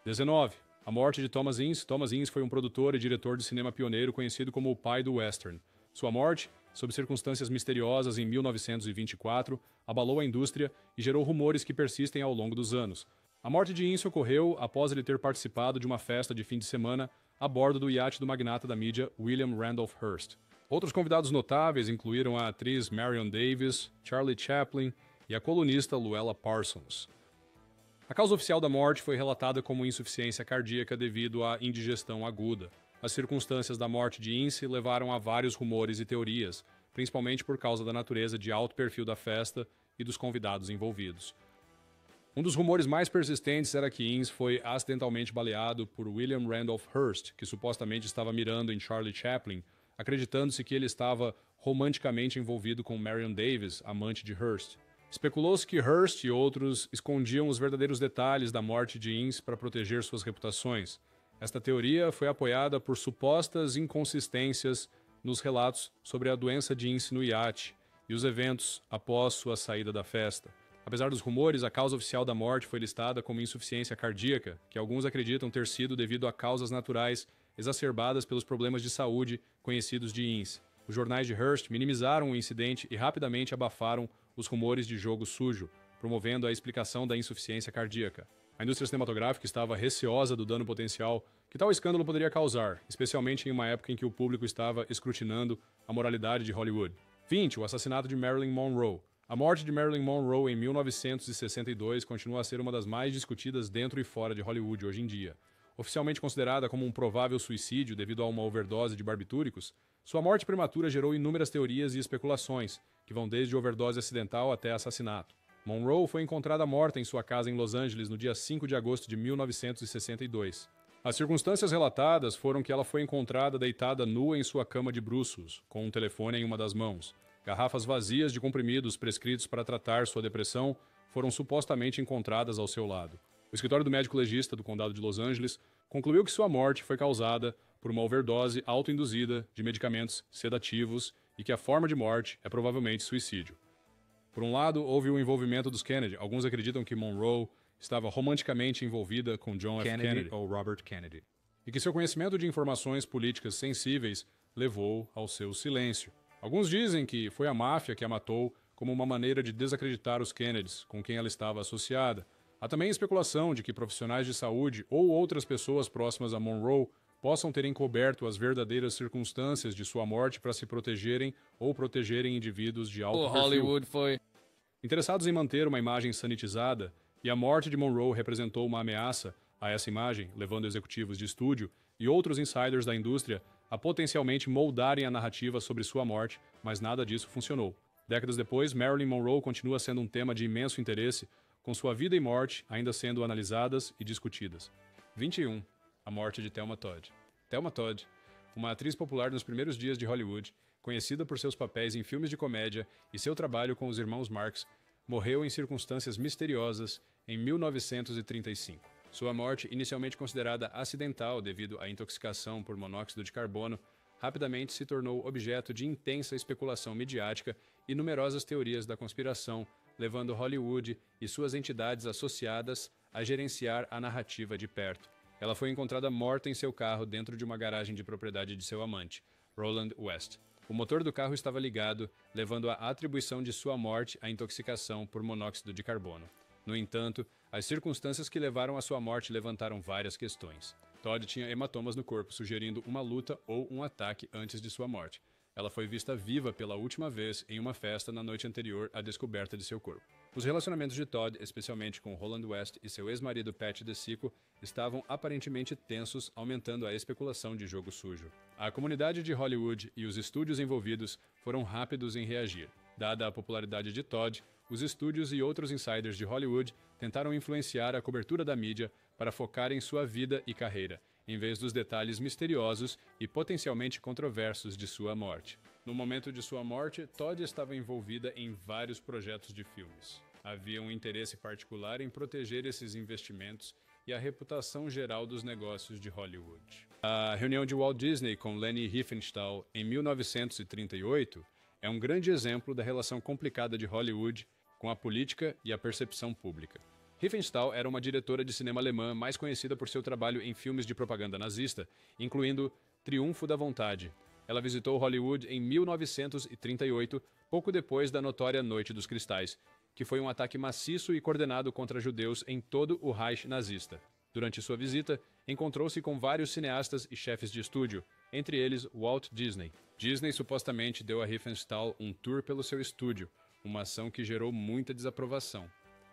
19. A morte de Thomas Ince. Thomas Ince foi um produtor e diretor de cinema pioneiro conhecido como o pai do western. Sua morte, sob circunstâncias misteriosas em 1924, abalou a indústria e gerou rumores que persistem ao longo dos anos. A morte de Ince ocorreu após ele ter participado de uma festa de fim de semana a bordo do iate do magnata da mídia William Randolph Hearst. Outros convidados notáveis incluíram a atriz Marion Davies, Charlie Chaplin e a colunista Luella Parsons. A causa oficial da morte foi relatada como insuficiência cardíaca devido à indigestão aguda. As circunstâncias da morte de Ince levaram a vários rumores e teorias, principalmente por causa da natureza de alto perfil da festa e dos convidados envolvidos. Um dos rumores mais persistentes era que Ince foi acidentalmente baleado por William Randolph Hearst, que supostamente estava mirando em Charlie Chaplin, acreditando-se que ele estava romanticamente envolvido com Marion Davies, amante de Hearst. Especulou-se que Hearst e outros escondiam os verdadeiros detalhes da morte de Ince para proteger suas reputações. Esta teoria foi apoiada por supostas inconsistências nos relatos sobre a doença de Ince no iate e os eventos após sua saída da festa. Apesar dos rumores, a causa oficial da morte foi listada como insuficiência cardíaca, que alguns acreditam ter sido devido a causas naturais exacerbadas pelos problemas de saúde conhecidos de Ince. Os jornais de Hearst minimizaram o incidente e rapidamente abafaram os rumores de jogo sujo, promovendo a explicação da insuficiência cardíaca. A indústria cinematográfica estava receosa do dano potencial que tal escândalo poderia causar, especialmente em uma época em que o público estava escrutinando a moralidade de Hollywood. 20. O assassinato de Marilyn Monroe. A morte de Marilyn Monroe em 1962 continua a ser uma das mais discutidas dentro e fora de Hollywood hoje em dia. Oficialmente considerada como um provável suicídio devido a uma overdose de barbitúricos, sua morte prematura gerou inúmeras teorias e especulações, que vão desde overdose acidental até assassinato. Monroe foi encontrada morta em sua casa em Los Angeles no dia 5 de agosto de 1962. As circunstâncias relatadas foram que ela foi encontrada deitada nua em sua cama de bruços, com um telefone em uma das mãos. Garrafas vazias de comprimidos prescritos para tratar sua depressão foram supostamente encontradas ao seu lado. O escritório do médico legista do condado de Los Angeles concluiu que sua morte foi causada por uma overdose autoinduzida de medicamentos sedativos e que a forma de morte é provavelmente suicídio. Por um lado, houve o envolvimento dos Kennedy. Alguns acreditam que Monroe estava romanticamente envolvida com John F. Kennedy ou Robert Kennedy, e que seu conhecimento de informações políticas sensíveis levou ao seu silêncio. Alguns dizem que foi a máfia que a matou como uma maneira de desacreditar os Kennedys, com quem ela estava associada, Há também especulação de que profissionais de saúde ou outras pessoas próximas a Monroe possam ter encoberto as verdadeiras circunstâncias de sua morte para se protegerem ou protegerem indivíduos de alto perfil. Hollywood foi... Interessados em manter uma imagem sanitizada, e a morte de Monroe representou uma ameaça a essa imagem, levando executivos de estúdio e outros insiders da indústria a potencialmente moldarem a narrativa sobre sua morte, mas nada disso funcionou. Décadas depois, Marilyn Monroe continua sendo um tema de imenso interesse, com sua vida e morte ainda sendo analisadas e discutidas. 21. A morte de Thelma Todd. Thelma Todd, uma atriz popular nos primeiros dias de Hollywood, conhecida por seus papéis em filmes de comédia e seu trabalho com os irmãos Marx, morreu em circunstâncias misteriosas em 1935. Sua morte, inicialmente considerada acidental devido à intoxicação por monóxido de carbono, rapidamente se tornou objeto de intensa especulação midiática e numerosas teorias da conspiração, levando Hollywood e suas entidades associadas a gerenciar a narrativa de perto. Ela foi encontrada morta em seu carro dentro de uma garagem de propriedade de seu amante, Roland West. O motor do carro estava ligado, levando à atribuição de sua morte à intoxicação por monóxido de carbono. No entanto, as circunstâncias que levaram à sua morte levantaram várias questões. Todd tinha hematomas no corpo, sugerindo uma luta ou um ataque antes de sua morte. Ela foi vista viva pela última vez em uma festa na noite anterior à descoberta de seu corpo. Os relacionamentos de Todd, especialmente com Roland West e seu ex-marido Pat DeSico, estavam aparentemente tensos, aumentando a especulação de jogo sujo. A comunidade de Hollywood e os estúdios envolvidos foram rápidos em reagir. Dada a popularidade de Todd, os estúdios e outros insiders de Hollywood tentaram influenciar a cobertura da mídia para focar em sua vida e carreira, em vez dos detalhes misteriosos e potencialmente controversos de sua morte. No momento de sua morte, Todd estava envolvida em vários projetos de filmes. Havia um interesse particular em proteger esses investimentos e a reputação geral dos negócios de Hollywood. A reunião de Walt Disney com Leni Riefenstahl em 1938 é um grande exemplo da relação complicada de Hollywood com a política e a percepção pública. Riefenstahl era uma diretora de cinema alemã mais conhecida por seu trabalho em filmes de propaganda nazista, incluindo Triunfo da Vontade. Ela visitou Hollywood em 1938, pouco depois da notória Noite dos Cristais, que foi um ataque maciço e coordenado contra judeus em todo o Reich nazista. Durante sua visita, encontrou-se com vários cineastas e chefes de estúdio, entre eles Walt Disney. Disney supostamente deu a Riefenstahl um tour pelo seu estúdio, uma ação que gerou muita desaprovação.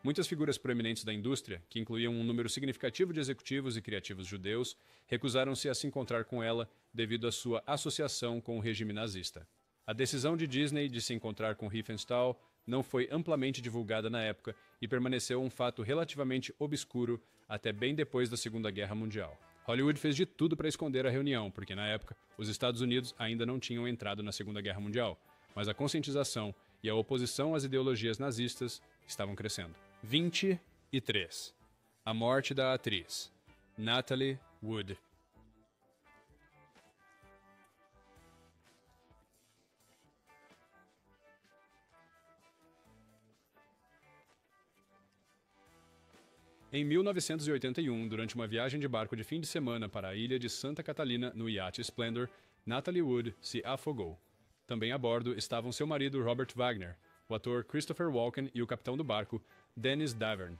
Muitas figuras proeminentes da indústria, que incluíam um número significativo de executivos e criativos judeus, recusaram-se a se encontrar com ela devido à sua associação com o regime nazista. A decisão de Disney de se encontrar com Riefenstahl não foi amplamente divulgada na época e permaneceu um fato relativamente obscuro até bem depois da Segunda Guerra Mundial. Hollywood fez de tudo para esconder a reunião, porque na época os Estados Unidos ainda não tinham entrado na Segunda Guerra Mundial, mas a conscientização e a oposição às ideologias nazistas estavam crescendo. 23. A morte da atriz Natalie Wood. Em 1981, durante uma viagem de barco de fim de semana para a ilha de Santa Catalina no iate Splendor, Natalie Wood se afogou. Também a bordo estavam seu marido Robert Wagner, o ator Christopher Walken e o capitão do barco, Dennis Davern.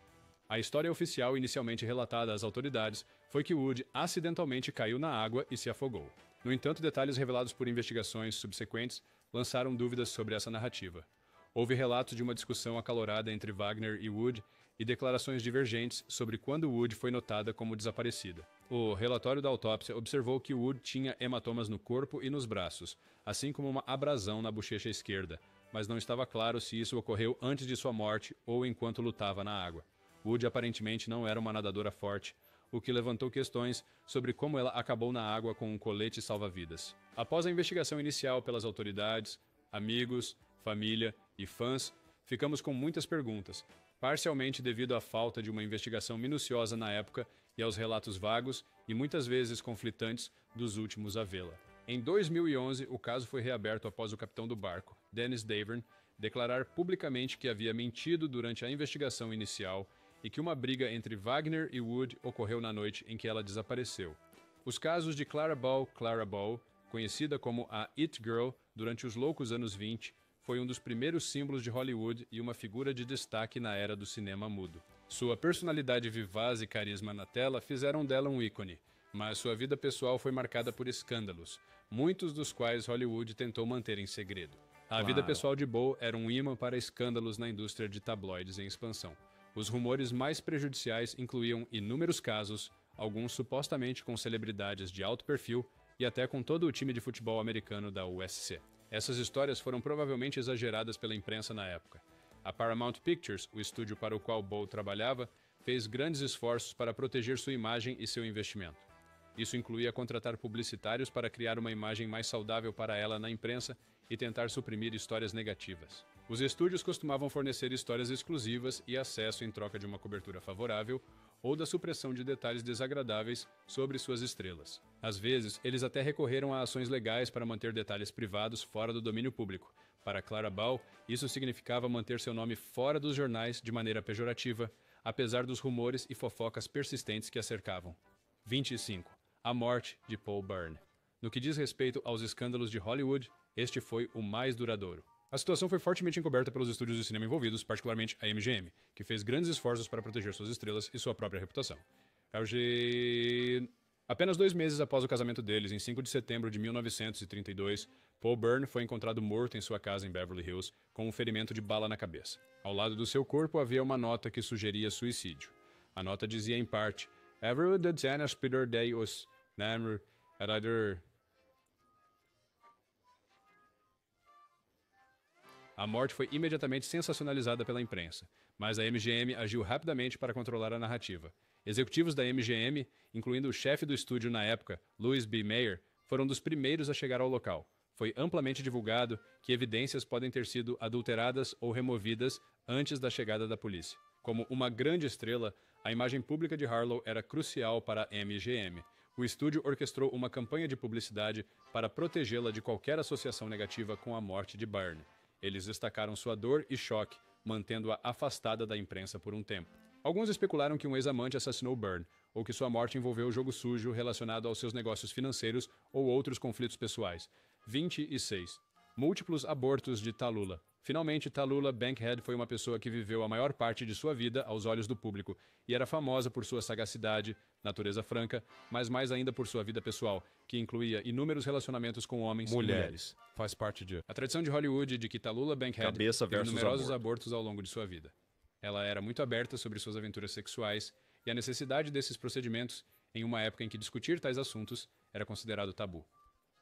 A história oficial inicialmente relatada às autoridades foi que Wood acidentalmente caiu na água e se afogou. No entanto, detalhes revelados por investigações subsequentes lançaram dúvidas sobre essa narrativa. Houve relatos de uma discussão acalorada entre Wagner e Wood e declarações divergentes sobre quando Wood foi notada como desaparecida. O relatório da autópsia observou que Wood tinha hematomas no corpo e nos braços, assim como uma abrasão na bochecha esquerda, mas não estava claro se isso ocorreu antes de sua morte ou enquanto lutava na água. Wood aparentemente não era uma nadadora forte, o que levantou questões sobre como ela acabou na água com um colete salva-vidas. Após a investigação inicial pelas autoridades, amigos, família e fãs, ficamos com muitas perguntas, parcialmente devido à falta de uma investigação minuciosa na época e aos relatos vagos e muitas vezes conflitantes dos últimos a vê-la. Em 2011, o caso foi reaberto após o capitão do barco, Dennis Davern, declarar publicamente que havia mentido durante a investigação inicial e que uma briga entre Wagner e Wood ocorreu na noite em que ela desapareceu. Os casos de Clara Bow, conhecida como a It Girl durante os loucos anos 20, foi um dos primeiros símbolos de Hollywood e uma figura de destaque na era do cinema mudo. Sua personalidade vivaz e carisma na tela fizeram dela um ícone, mas sua vida pessoal foi marcada por escândalos, muitos dos quais Hollywood tentou manter em segredo. A vida pessoal de Bo era um imã para escândalos na indústria de tabloides em expansão. Os rumores mais prejudiciais incluíam inúmeros casos, alguns supostamente com celebridades de alto perfil e até com todo o time de futebol americano da USC. Essas histórias foram provavelmente exageradas pela imprensa na época. A Paramount Pictures, o estúdio para o qual Bo trabalhava, fez grandes esforços para proteger sua imagem e seu investimento. Isso incluía contratar publicitários para criar uma imagem mais saudável para ela na imprensa e tentar suprimir histórias negativas. Os estúdios costumavam fornecer histórias exclusivas e acesso em troca de uma cobertura favorável ou da supressão de detalhes desagradáveis sobre suas estrelas. Às vezes, eles até recorreram a ações legais para manter detalhes privados fora do domínio público. Para Clara Bow, isso significava manter seu nome fora dos jornais de maneira pejorativa, apesar dos rumores e fofocas persistentes que a cercavam. 25. A morte de Paul Byrne. No que diz respeito aos escândalos de Hollywood, este foi o mais duradouro. A situação foi fortemente encoberta pelos estúdios de cinema envolvidos, particularmente a MGM, que fez grandes esforços para proteger suas estrelas e sua própria reputação. Apenas 2 meses após o casamento deles, em 5 de setembro de 1932, Paul Byrne foi encontrado morto em sua casa em Beverly Hills, com um ferimento de bala na cabeça. Ao lado do seu corpo havia uma nota que sugeria suicídio. A nota dizia em parte: "Every the Peter Day was named at either." A morte foi imediatamente sensacionalizada pela imprensa, mas a MGM agiu rapidamente para controlar a narrativa. Executivos da MGM, incluindo o chefe do estúdio na época, Louis B. Mayer, foram dos primeiros a chegar ao local. Foi amplamente divulgado que evidências podem ter sido adulteradas ou removidas antes da chegada da polícia. Como uma grande estrela, a imagem pública de Harlow era crucial para a MGM. O estúdio orquestrou uma campanha de publicidade para protegê-la de qualquer associação negativa com a morte de Byrne. Eles destacaram sua dor e choque, mantendo-a afastada da imprensa por um tempo. Alguns especularam que um ex-amante assassinou Byrne, ou que sua morte envolveu jogo sujo relacionado aos seus negócios financeiros ou outros conflitos pessoais. 26. Múltiplos abortos de Tallulah. Finalmente, Tallulah Bankhead foi uma pessoa que viveu a maior parte de sua vida aos olhos do público e era famosa por sua sagacidade, natureza franca, mas mais ainda por sua vida pessoal, que incluía inúmeros relacionamentos com homens e mulheres. Faz parte de... A tradição de Hollywood de que Tallulah Bankhead teve numerosos abortos ao longo de sua vida. Ela era muito aberta sobre suas aventuras sexuais e a necessidade desses procedimentos em uma época em que discutir tais assuntos era considerado tabu.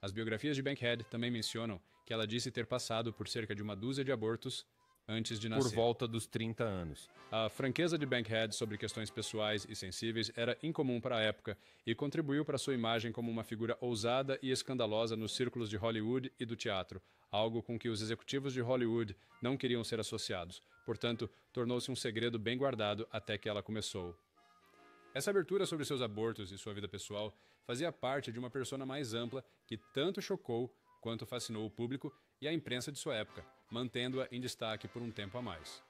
As biografias de Bankhead também mencionam que ela disse ter passado por cerca de uma dúzia de abortos antes de nascer. Por volta dos 30 anos. A franqueza de Bankhead sobre questões pessoais e sensíveis era incomum para a época e contribuiu para sua imagem como uma figura ousada e escandalosa nos círculos de Hollywood e do teatro, algo com que os executivos de Hollywood não queriam ser associados. Portanto, tornou-se um segredo bem guardado até que ela começou. Essa abertura sobre seus abortos e sua vida pessoal fazia parte de uma persona mais ampla que tanto chocou quanto fascinou o público e a imprensa de sua época, mantendo-a em destaque por um tempo a mais.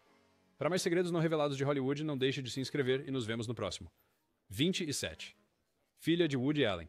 Para mais segredos não revelados de Hollywood, não deixe de se inscrever e nos vemos no próximo. 27. Filha de Woody Allen.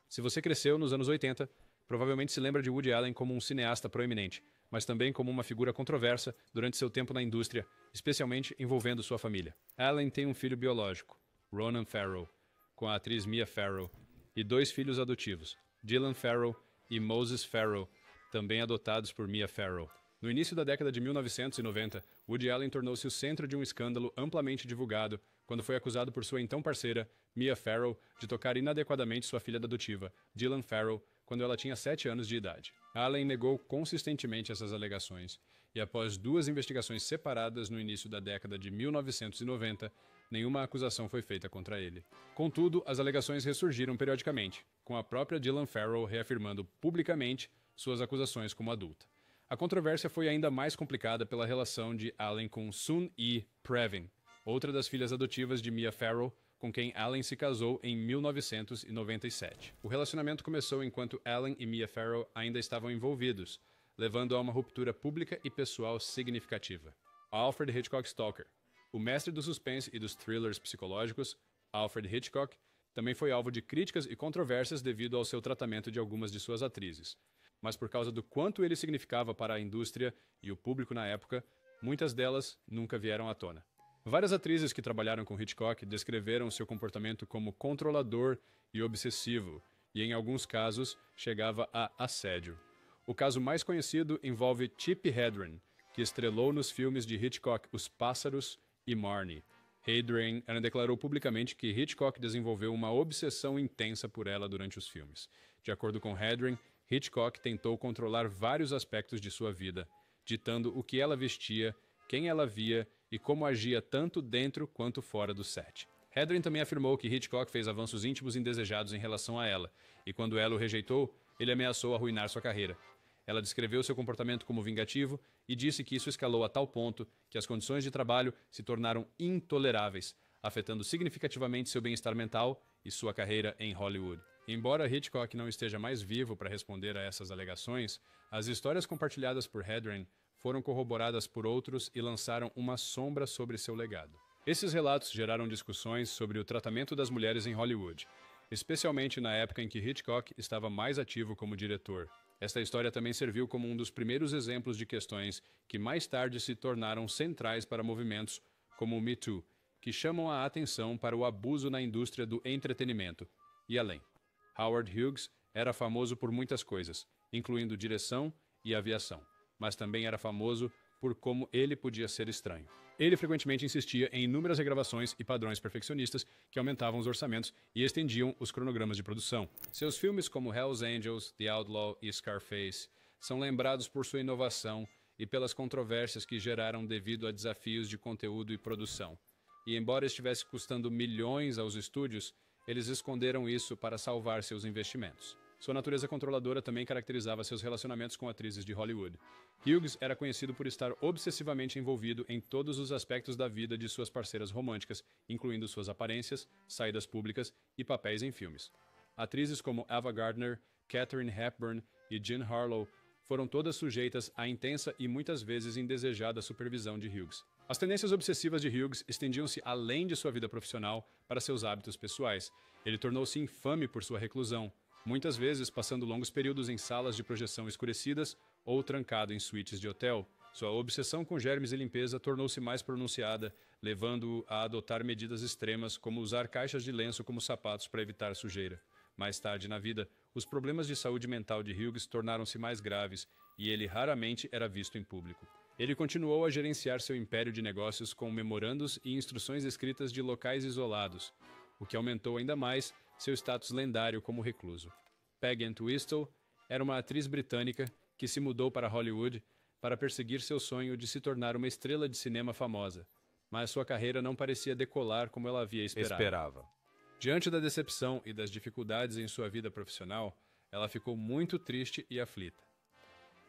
Se você cresceu nos anos 80, provavelmente se lembra de Woody Allen como um cineasta proeminente, mas também como uma figura controversa durante seu tempo na indústria, especialmente envolvendo sua família. Allen tem um filho biológico, Ronan Farrow, com a atriz Mia Farrow, e 2 filhos adotivos, Dylan Farrow e Moses Farrow, também adotados por Mia Farrow. No início da década de 1990, Woody Allen tornou-se o centro de um escândalo amplamente divulgado quando foi acusado por sua então parceira, Mia Farrow, de tocar inadequadamente sua filha adotiva, Dylan Farrow, quando ela tinha 7 anos de idade. Allen negou consistentemente essas alegações, e após 2 investigações separadas no início da década de 1990, nenhuma acusação foi feita contra ele. Contudo, as alegações ressurgiram periodicamente, com a própria Dylan Farrow reafirmando publicamente suas acusações como adulta. A controvérsia foi ainda mais complicada pela relação de Allen com Sun-E Previn, outra das filhas adotivas de Mia Farrow, com quem Allen se casou em 1997. O relacionamento começou enquanto Allen e Mia Farrow ainda estavam envolvidos, levando a uma ruptura pública e pessoal significativa. Alfred Hitchcock Stalker. O mestre do suspense e dos thrillers psicológicos, Alfred Hitchcock, também foi alvo de críticas e controvérsias devido ao seu tratamento de algumas de suas atrizes. Mas por causa do quanto ele significava para a indústria e o público na época, muitas delas nunca vieram à tona. Várias atrizes que trabalharam com Hitchcock descreveram seu comportamento como controlador e obsessivo, e em alguns casos chegava a assédio. O caso mais conhecido envolve Tippi Hedren, que estrelou nos filmes de Hitchcock Os Pássaros e Marnie. Hedren declarou publicamente que Hitchcock desenvolveu uma obsessão intensa por ela durante os filmes. De acordo com Hedren, Hitchcock tentou controlar vários aspectos de sua vida, ditando o que ela vestia, quem ela via e como agia tanto dentro quanto fora do set. Hedren também afirmou que Hitchcock fez avanços íntimos indesejados em relação a ela, e quando ela o rejeitou, ele ameaçou arruinar sua carreira. Ela descreveu seu comportamento como vingativo e disse que isso escalou a tal ponto que as condições de trabalho se tornaram intoleráveis, afetando significativamente seu bem-estar mental e sua carreira em Hollywood. Embora Hitchcock não esteja mais vivo para responder a essas alegações, as histórias compartilhadas por Hedren foram corroboradas por outros e lançaram uma sombra sobre seu legado. Esses relatos geraram discussões sobre o tratamento das mulheres em Hollywood, especialmente na época em que Hitchcock estava mais ativo como diretor. Esta história também serviu como um dos primeiros exemplos de questões que mais tarde se tornaram centrais para movimentos como o Me Too, que chamam a atenção para o abuso na indústria do entretenimento e além. Howard Hughes era famoso por muitas coisas, incluindo direção e aviação, mas também era famoso por como ele podia ser estranho. Ele frequentemente insistia em inúmeras regravações e padrões perfeccionistas que aumentavam os orçamentos e estendiam os cronogramas de produção. Seus filmes como Hell's Angels, The Outlaw e Scarface são lembrados por sua inovação e pelas controvérsias que geraram devido a desafios de conteúdo e produção. E embora estivesse custando milhões aos estúdios, eles esconderam isso para salvar seus investimentos. Sua natureza controladora também caracterizava seus relacionamentos com atrizes de Hollywood. Hughes era conhecido por estar obsessivamente envolvido em todos os aspectos da vida de suas parceiras românticas, incluindo suas aparências, saídas públicas e papéis em filmes. Atrizes como Ava Gardner, Katharine Hepburn e Jean Harlow foram todas sujeitas à intensa e muitas vezes indesejada supervisão de Hughes. As tendências obsessivas de Hughes estendiam-se além de sua vida profissional para seus hábitos pessoais. Ele tornou-se infame por sua reclusão, muitas vezes passando longos períodos em salas de projeção escurecidas ou trancado em suítes de hotel. Sua obsessão com germes e limpeza tornou-se mais pronunciada, levando-o a adotar medidas extremas como usar caixas de lenço como sapatos para evitar sujeira. Mais tarde na vida, os problemas de saúde mental de Hughes tornaram-se mais graves e ele raramente era visto em público. Ele continuou a gerenciar seu império de negócios com memorandos e instruções escritas de locais isolados, o que aumentou ainda mais seu status lendário como recluso. Peg Entwistle era uma atriz britânica que se mudou para Hollywood para perseguir seu sonho de se tornar uma estrela de cinema famosa, mas sua carreira não parecia decolar como ela havia esperado. Diante da decepção e das dificuldades em sua vida profissional, ela ficou muito triste e aflita.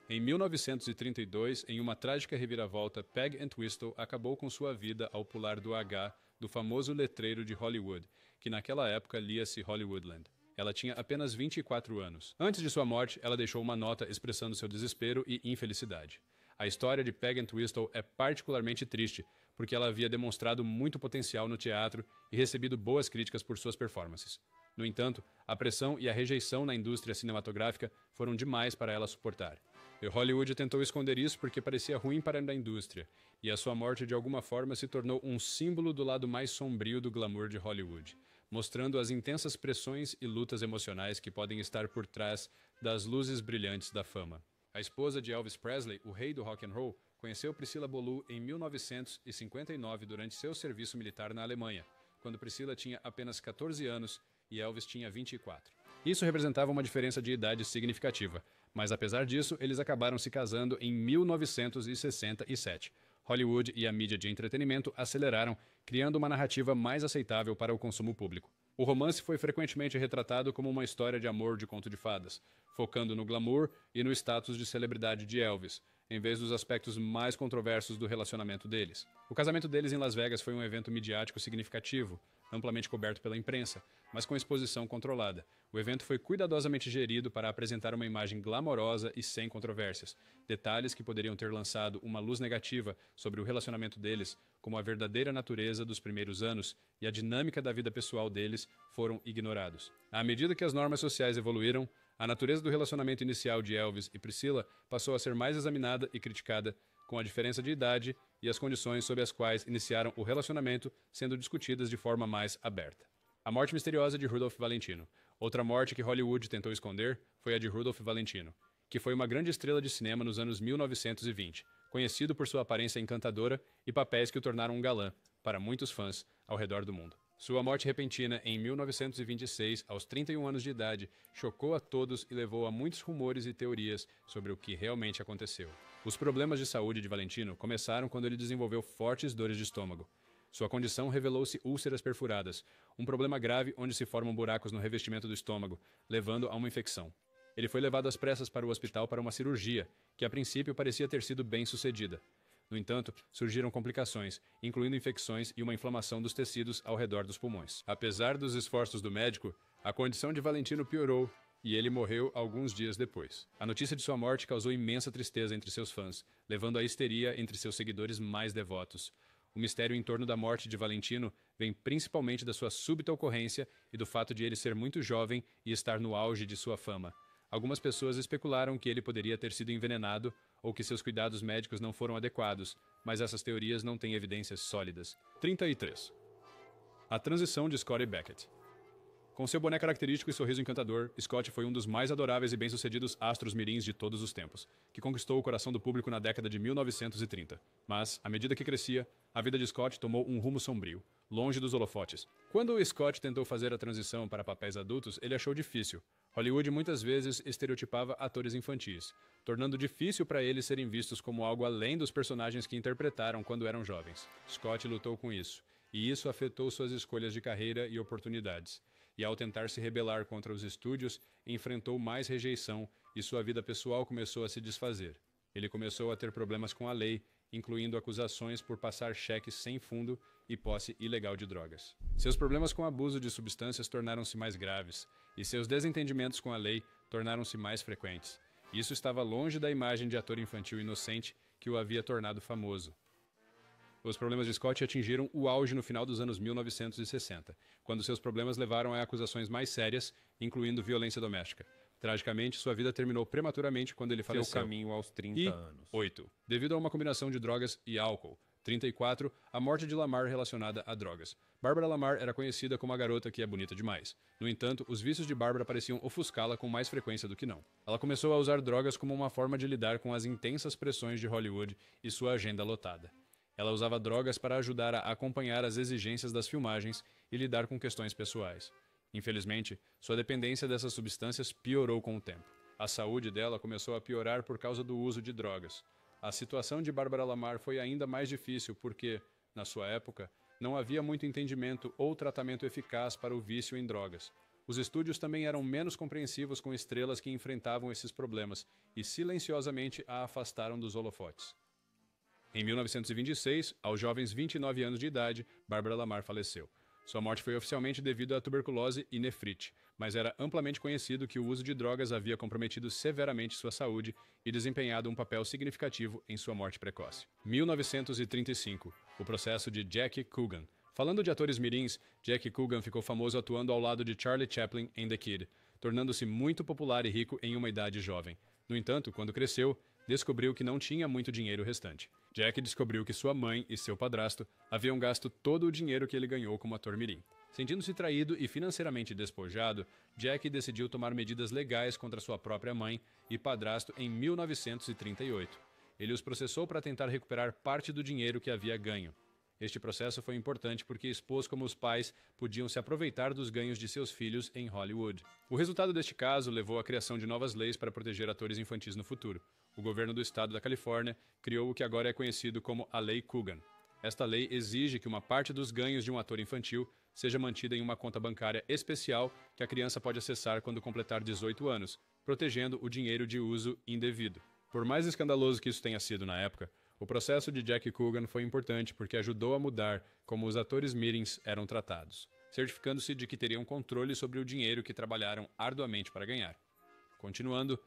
Em 1932, em uma trágica reviravolta, Peg Entwistle acabou com sua vida ao pular do H do famoso letreiro de Hollywood, que naquela época lia-se Hollywoodland. Ela tinha apenas 24 anos. Antes de sua morte, ela deixou uma nota expressando seu desespero e infelicidade. A história de Peg Entwistle é particularmente triste, porque ela havia demonstrado muito potencial no teatro e recebido boas críticas por suas performances. No entanto, a pressão e a rejeição na indústria cinematográfica foram demais para ela suportar. E Hollywood tentou esconder isso porque parecia ruim para a indústria, e a sua morte de alguma forma se tornou um símbolo do lado mais sombrio do glamour de Hollywood, mostrando as intensas pressões e lutas emocionais que podem estar por trás das luzes brilhantes da fama. A esposa de Elvis Presley, o rei do rock and roll, conheceu Priscilla Beaulieu em 1959 durante seu serviço militar na Alemanha, quando Priscilla tinha apenas 14 anos e Elvis tinha 24. Isso representava uma diferença de idade significativa, mas apesar disso, eles acabaram se casando em 1967. Hollywood e a mídia de entretenimento aceleraram, criando uma narrativa mais aceitável para o consumo público. O romance foi frequentemente retratado como uma história de amor de conto de fadas, focando no glamour e no status de celebridade de Elvis, em vez dos aspectos mais controversos do relacionamento deles. O casamento deles em Las Vegas foi um evento midiático significativo, amplamente coberto pela imprensa, mas com exposição controlada. O evento foi cuidadosamente gerido para apresentar uma imagem glamourosa e sem controvérsias. Detalhes que poderiam ter lançado uma luz negativa sobre o relacionamento deles, como a verdadeira natureza dos primeiros anos e a dinâmica da vida pessoal deles, foram ignorados. À medida que as normas sociais evoluíram, a natureza do relacionamento inicial de Elvis e Priscilla passou a ser mais examinada e criticada, com a diferença de idade e as condições sob as quais iniciaram o relacionamento sendo discutidas de forma mais aberta. A morte misteriosa de Rudolph Valentino. Outra morte que Hollywood tentou esconder foi a de Rudolph Valentino, que foi uma grande estrela de cinema nos anos 1920, conhecido por sua aparência encantadora e papéis que o tornaram um galã para muitos fãs ao redor do mundo. Sua morte repentina em 1926, aos 31 anos de idade, chocou a todos e levou a muitos rumores e teorias sobre o que realmente aconteceu. Os problemas de saúde de Valentino começaram quando ele desenvolveu fortes dores de estômago. Sua condição revelou-se úlceras perfuradas, um problema grave onde se formam buracos no revestimento do estômago, levando a uma infecção. Ele foi levado às pressas para o hospital para uma cirurgia, que a princípio parecia ter sido bem sucedida. No entanto, surgiram complicações, incluindo infecções e uma inflamação dos tecidos ao redor dos pulmões. Apesar dos esforços do médico, a condição de Valentino piorou e ele morreu alguns dias depois. A notícia de sua morte causou imensa tristeza entre seus fãs, levando à histeria entre seus seguidores mais devotos. O mistério em torno da morte de Valentino vem principalmente da sua súbita ocorrência e do fato de ele ser muito jovem e estar no auge de sua fama. Algumas pessoas especularam que ele poderia ter sido envenenado ou que seus cuidados médicos não foram adequados, mas essas teorias não têm evidências sólidas. 33. A transição de Scotty Beckett. Com seu boné característico e sorriso encantador, Scott foi um dos mais adoráveis e bem-sucedidos astros mirins de todos os tempos, que conquistou o coração do público na década de 1930. Mas, à medida que crescia, a vida de Scott tomou um rumo sombrio, longe dos holofotes. Quando o Scott tentou fazer a transição para papéis adultos, ele achou difícil. Hollywood muitas vezes estereotipava atores infantis, tornando difícil para eles serem vistos como algo além dos personagens que interpretaram quando eram jovens. Scott lutou com isso, e isso afetou suas escolhas de carreira e oportunidades. E ao tentar se rebelar contra os estúdios, enfrentou mais rejeição e sua vida pessoal começou a se desfazer. Ele começou a ter problemas com a lei, incluindo acusações por passar cheques sem fundo e posse ilegal de drogas. Seus problemas com abuso de substâncias tornaram-se mais graves, e seus desentendimentos com a lei tornaram-se mais frequentes. Isso estava longe da imagem de ator infantil inocente que o havia tornado famoso. Os problemas de Scott atingiram o auge no final dos anos 1960, quando seus problemas levaram a acusações mais sérias, incluindo violência doméstica. Tragicamente, sua vida terminou prematuramente quando ele faleceu. Seu caminho aos 30 anos. 8. Devido a uma combinação de drogas e álcool. 34. A morte de Lamar relacionada a drogas. Barbara Lamar era conhecida como a garota que é bonita demais. No entanto, os vícios de Barbara pareciam ofuscá-la com mais frequência do que não. Ela começou a usar drogas como uma forma de lidar com as intensas pressões de Hollywood e sua agenda lotada. Ela usava drogas para ajudar a acompanhar as exigências das filmagens e lidar com questões pessoais. Infelizmente, sua dependência dessas substâncias piorou com o tempo. A saúde dela começou a piorar por causa do uso de drogas. A situação de Barbara Lamar foi ainda mais difícil porque, na sua época, não havia muito entendimento ou tratamento eficaz para o vício em drogas. Os estúdios também eram menos compreensivos com estrelas que enfrentavam esses problemas e silenciosamente a afastaram dos holofotes. Em 1926, aos jovens 29 anos de idade, Barbara Lamar faleceu. Sua morte foi oficialmente devido à tuberculose e nefrite, mas era amplamente conhecido que o uso de drogas havia comprometido severamente sua saúde e desempenhado um papel significativo em sua morte precoce. 1935, o processo de Jackie Coogan. Falando de atores mirins, Jackie Coogan ficou famoso atuando ao lado de Charlie Chaplin em The Kid, tornando-se muito popular e rico em uma idade jovem. No entanto, quando cresceu, descobriu que não tinha muito dinheiro restante. Jack descobriu que sua mãe e seu padrasto haviam gasto todo o dinheiro que ele ganhou como ator mirim. Sentindo-se traído e financeiramente despojado, Jack decidiu tomar medidas legais contra sua própria mãe e padrasto em 1938. Ele os processou para tentar recuperar parte do dinheiro que havia ganho. Este processo foi importante porque expôs como os pais podiam se aproveitar dos ganhos de seus filhos em Hollywood. O resultado deste caso levou à criação de novas leis para proteger atores infantis no futuro. O governo do estado da Califórnia criou o que agora é conhecido como a Lei Coogan. Esta lei exige que uma parte dos ganhos de um ator infantil seja mantida em uma conta bancária especial que a criança pode acessar quando completar 18 anos, protegendo o dinheiro de uso indevido. Por mais escandaloso que isso tenha sido na época, o processo de Jackie Coogan foi importante porque ajudou a mudar como os atores mirins eram tratados, certificando-se de que teriam controle sobre o dinheiro que trabalharam arduamente para ganhar. Continuando,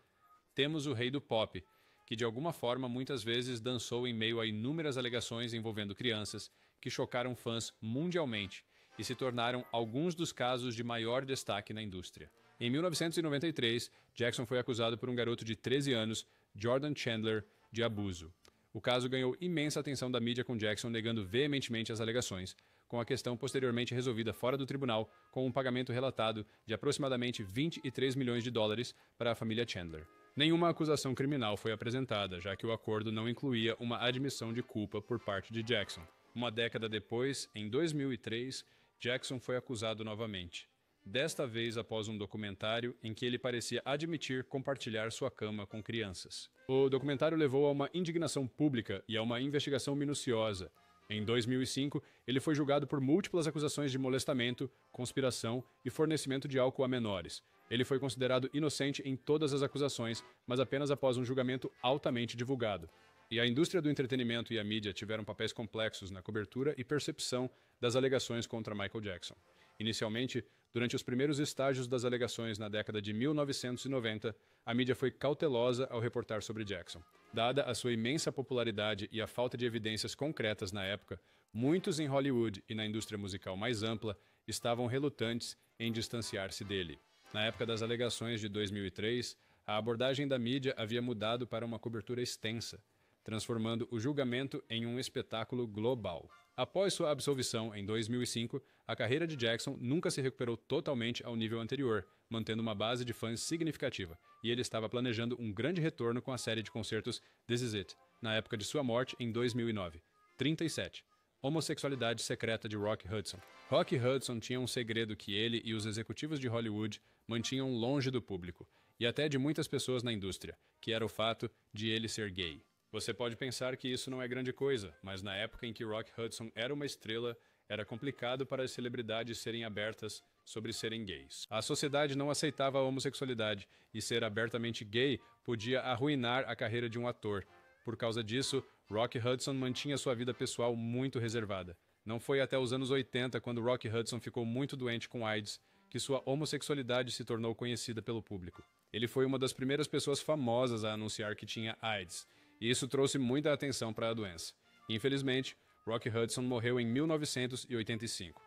temos o rei do pop, que de alguma forma muitas vezes dançou em meio a inúmeras alegações envolvendo crianças que chocaram fãs mundialmente e se tornaram alguns dos casos de maior destaque na indústria. Em 1993, Jackson foi acusado por um garoto de 13 anos, Jordan Chandler, de abuso. O caso ganhou imensa atenção da mídia, com Jackson negando veementemente as alegações, com a questão posteriormente resolvida fora do tribunal com um pagamento relatado de aproximadamente 23 milhões de dólares para a família Chandler. Nenhuma acusação criminal foi apresentada, já que o acordo não incluía uma admissão de culpa por parte de Jackson. Uma década depois, em 2003, Jackson foi acusado novamente. Desta vez após um documentário em que ele parecia admitir compartilhar sua cama com crianças. O documentário levou a uma indignação pública e a uma investigação minuciosa. Em 2005, ele foi julgado por múltiplas acusações de molestamento, conspiração e fornecimento de álcool a menores. Ele foi considerado inocente em todas as acusações, mas apenas após um julgamento altamente divulgado. E a indústria do entretenimento e a mídia tiveram papéis complexos na cobertura e percepção das alegações contra Michael Jackson. Inicialmente, durante os primeiros estágios das alegações na década de 1990, a mídia foi cautelosa ao reportar sobre Jackson. Dada a sua imensa popularidade e a falta de evidências concretas na época, muitos em Hollywood e na indústria musical mais ampla estavam relutantes em distanciar-se dele. Na época das alegações de 2003, a abordagem da mídia havia mudado para uma cobertura extensa, transformando o julgamento em um espetáculo global. Após sua absolvição em 2005, a carreira de Jackson nunca se recuperou totalmente ao nível anterior, mantendo uma base de fãs significativa, e ele estava planejando um grande retorno com a série de concertos This Is It, na época de sua morte em 2009. 37. Homossexualidade secreta de Rock Hudson. Rock Hudson tinha um segredo que ele e os executivos de Hollywood mantinham longe do público, e até de muitas pessoas na indústria, que era o fato de ele ser gay. Você pode pensar que isso não é grande coisa, mas na época em que Rock Hudson era uma estrela, era complicado para as celebridades serem abertas sobre serem gays. A sociedade não aceitava a homossexualidade, e ser abertamente gay podia arruinar a carreira de um ator. Por causa disso, Rock Hudson mantinha sua vida pessoal muito reservada. Não foi até os anos 80, quando Rock Hudson ficou muito doente com AIDS, que sua homossexualidade se tornou conhecida pelo público. Ele foi uma das primeiras pessoas famosas a anunciar que tinha AIDS, e isso trouxe muita atenção para a doença. Infelizmente, Rock Hudson morreu em 1985.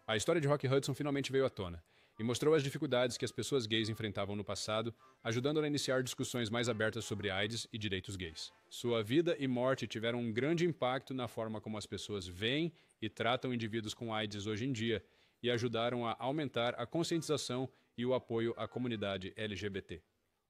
A história de Rock Hudson finalmente veio à tona, e mostrou as dificuldades que as pessoas gays enfrentavam no passado, ajudando a iniciar discussões mais abertas sobre AIDS e direitos gays. Sua vida e morte tiveram um grande impacto na forma como as pessoas veem e tratam indivíduos com AIDS hoje em dia, e ajudaram a aumentar a conscientização e o apoio à comunidade LGBT.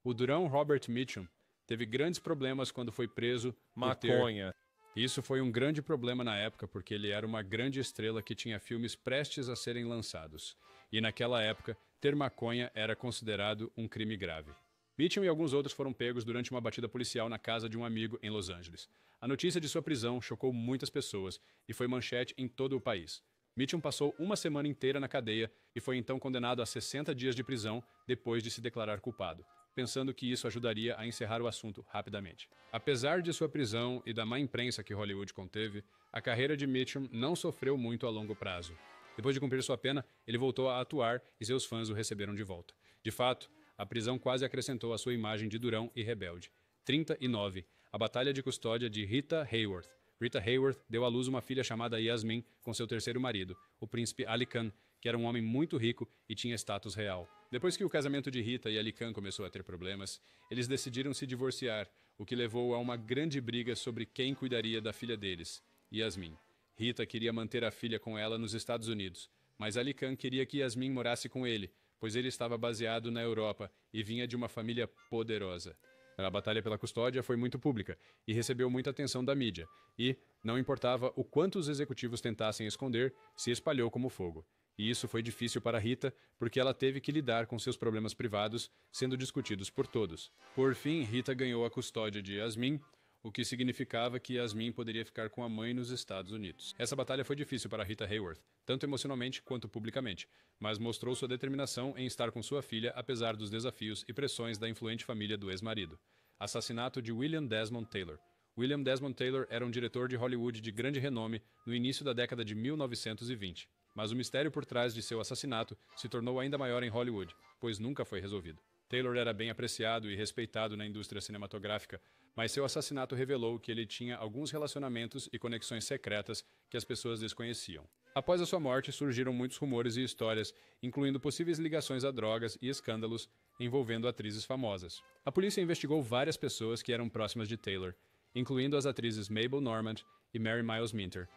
O durão Robert Mitchum teve grandes problemas quando foi preso por ter... Isso foi um grande problema na época, porque ele era uma grande estrela que tinha filmes prestes a serem lançados. E naquela época, ter maconha era considerado um crime grave. Mitchum e alguns outros foram pegos durante uma batida policial na casa de um amigo em Los Angeles. A notícia de sua prisão chocou muitas pessoas e foi manchete em todo o país. Mitchum passou uma semana inteira na cadeia e foi então condenado a 60 dias de prisão depois de se declarar culpado, pensando que isso ajudaria a encerrar o assunto rapidamente. Apesar de sua prisão e da má imprensa que Hollywood conteve, a carreira de Mitchum não sofreu muito a longo prazo. Depois de cumprir sua pena, ele voltou a atuar e seus fãs o receberam de volta. De fato, a prisão quase acrescentou a sua imagem de durão e rebelde. 39. A Batalha de Custódia de Rita Hayworth. Rita Hayworth deu à luz uma filha chamada Yasmin com seu terceiro marido, o príncipe Ali Khan, que era um homem muito rico e tinha status real. Depois que o casamento de Rita e Ali Khan começou a ter problemas, eles decidiram se divorciar, o que levou a uma grande briga sobre quem cuidaria da filha deles, Yasmin. Rita queria manter a filha com ela nos Estados Unidos, mas Ali Khan queria que Yasmin morasse com ele, pois ele estava baseado na Europa e vinha de uma família poderosa. A batalha pela custódia foi muito pública e recebeu muita atenção da mídia, e, não importava o quanto os executivos tentassem esconder, se espalhou como fogo. E isso foi difícil para Rita, porque ela teve que lidar com seus problemas privados sendo discutidos por todos. Por fim, Rita ganhou a custódia de Yasmin, o que significava que Yasmin poderia ficar com a mãe nos Estados Unidos. Essa batalha foi difícil para Rita Hayworth, tanto emocionalmente quanto publicamente, mas mostrou sua determinação em estar com sua filha apesar dos desafios e pressões da influente família do ex-marido. Assassinato de William Desmond Taylor. William Desmond Taylor era um diretor de Hollywood de grande renome no início da década de 1920. Mas o mistério por trás de seu assassinato se tornou ainda maior em Hollywood, pois nunca foi resolvido. Taylor era bem apreciado e respeitado na indústria cinematográfica, mas seu assassinato revelou que ele tinha alguns relacionamentos e conexões secretas que as pessoas desconheciam. Após a sua morte, surgiram muitos rumores e histórias, incluindo possíveis ligações a drogas e escândalos envolvendo atrizes famosas. A polícia investigou várias pessoas que eram próximas de Taylor, incluindo as atrizes Mabel Normand e Mary Miles Minter,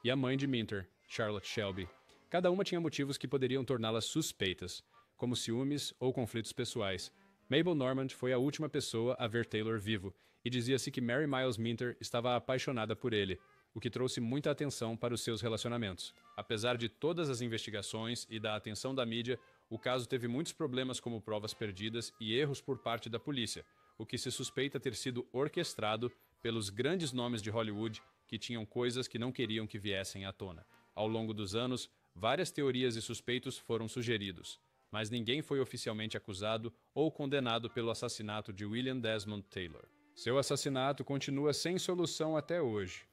e a mãe de Minter, Charlotte Shelby. Cada uma tinha motivos que poderiam torná-las suspeitas, como ciúmes ou conflitos pessoais. Mabel Normand foi a última pessoa a ver Taylor vivo, e dizia-se que Mary Miles Minter estava apaixonada por ele, o que trouxe muita atenção para os seus relacionamentos. Apesar de todas as investigações e da atenção da mídia, o caso teve muitos problemas como provas perdidas e erros por parte da polícia, o que se suspeita ter sido orquestrado pelos grandes nomes de Hollywood que tinham coisas que não queriam que viessem à tona. Ao longo dos anos, várias teorias e suspeitos foram sugeridos, mas ninguém foi oficialmente acusado ou condenado pelo assassinato de William Desmond Taylor. Seu assassinato continua sem solução até hoje,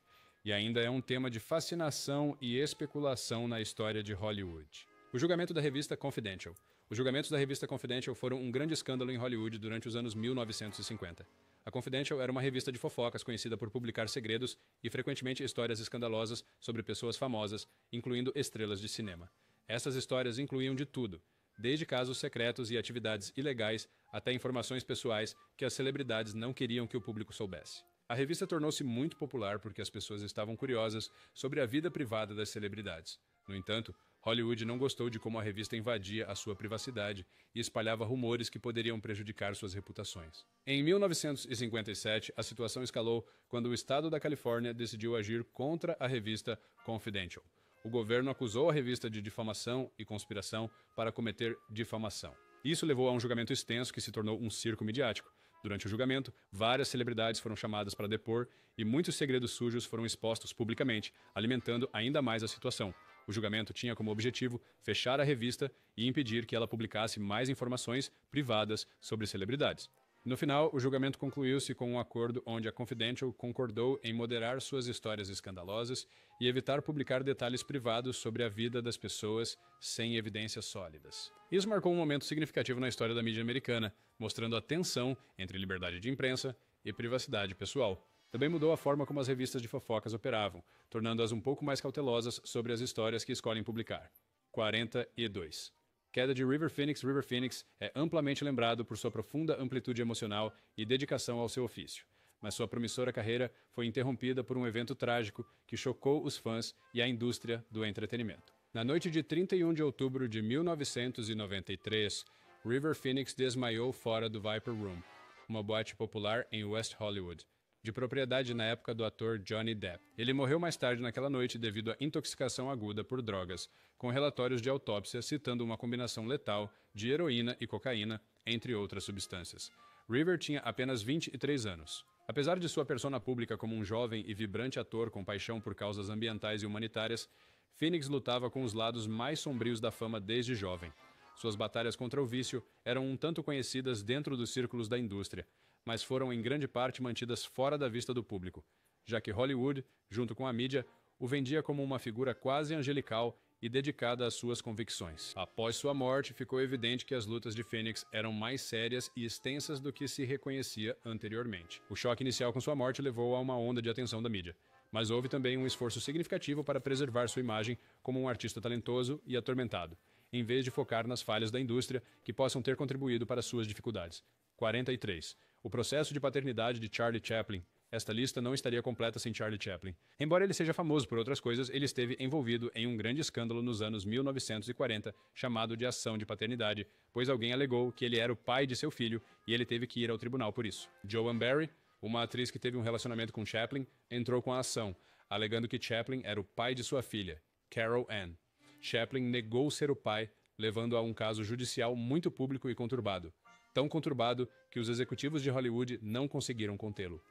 e ainda é um tema de fascinação e especulação na história de Hollywood. O julgamento da revista Confidential. Os julgamentos da revista Confidential foram um grande escândalo em Hollywood durante os anos 1950. A Confidential era uma revista de fofocas conhecida por publicar segredos e frequentemente histórias escandalosas sobre pessoas famosas, incluindo estrelas de cinema. Essas histórias incluíam de tudo, desde casos secretos e atividades ilegais até informações pessoais que as celebridades não queriam que o público soubesse. A revista tornou-se muito popular porque as pessoas estavam curiosas sobre a vida privada das celebridades. No entanto, Hollywood não gostou de como a revista invadia a sua privacidade e espalhava rumores que poderiam prejudicar suas reputações. Em 1957, a situação escalou quando o estado da Califórnia decidiu agir contra a revista Confidential. O governo acusou a revista de difamação e conspiração para cometer difamação. Isso levou a um julgamento extenso que se tornou um circo midiático. Durante o julgamento, várias celebridades foram chamadas para depor e muitos segredos sujos foram expostos publicamente, alimentando ainda mais a situação. O julgamento tinha como objetivo fechar a revista e impedir que ela publicasse mais informações privadas sobre celebridades. No final, o julgamento concluiu-se com um acordo onde a Confidential concordou em moderar suas histórias escandalosas e evitar publicar detalhes privados sobre a vida das pessoas sem evidências sólidas. Isso marcou um momento significativo na história da mídia americana, mostrando a tensão entre liberdade de imprensa e privacidade pessoal. Também mudou a forma como as revistas de fofocas operavam, tornando-as um pouco mais cautelosas sobre as histórias que escolhem publicar. 42. Queda de River Phoenix. River Phoenix é amplamente lembrado por sua profunda amplitude emocional e dedicação ao seu ofício, mas sua promissora carreira foi interrompida por um evento trágico que chocou os fãs e a indústria do entretenimento. Na noite de 31 de outubro de 1993, River Phoenix desmaiou fora do Viper Room, uma boate popular em West Hollywood, de propriedade na época do ator Johnny Depp. Ele morreu mais tarde naquela noite devido à intoxicação aguda por drogas, com relatórios de autópsia citando uma combinação letal de heroína e cocaína, entre outras substâncias. River tinha apenas 23 anos. Apesar de sua persona pública como um jovem e vibrante ator com paixão por causas ambientais e humanitárias, Phoenix lutava com os lados mais sombrios da fama desde jovem. Suas batalhas contra o vício eram um tanto conhecidas dentro dos círculos da indústria, mas foram em grande parte mantidas fora da vista do público, já que Hollywood, junto com a mídia, o vendia como uma figura quase angelical e dedicada às suas convicções. Após sua morte, ficou evidente que as lutas de Phoenix eram mais sérias e extensas do que se reconhecia anteriormente. O choque inicial com sua morte levou a uma onda de atenção da mídia, mas houve também um esforço significativo para preservar sua imagem como um artista talentoso e atormentado, em vez de focar nas falhas da indústria que possam ter contribuído para suas dificuldades. 43. O processo de paternidade de Charlie Chaplin. Esta lista não estaria completa sem Charlie Chaplin. Embora ele seja famoso por outras coisas, ele esteve envolvido em um grande escândalo nos anos 1940, chamado de ação de paternidade, pois alguém alegou que ele era o pai de seu filho e ele teve que ir ao tribunal por isso. Joan Barry, uma atriz que teve um relacionamento com Chaplin, entrou com a ação, alegando que Chaplin era o pai de sua filha, Carol Ann. Chaplin negou ser o pai, levando a um caso judicial muito público e conturbado. Tão conturbado que os executivos de Hollywood não conseguiram contê-lo.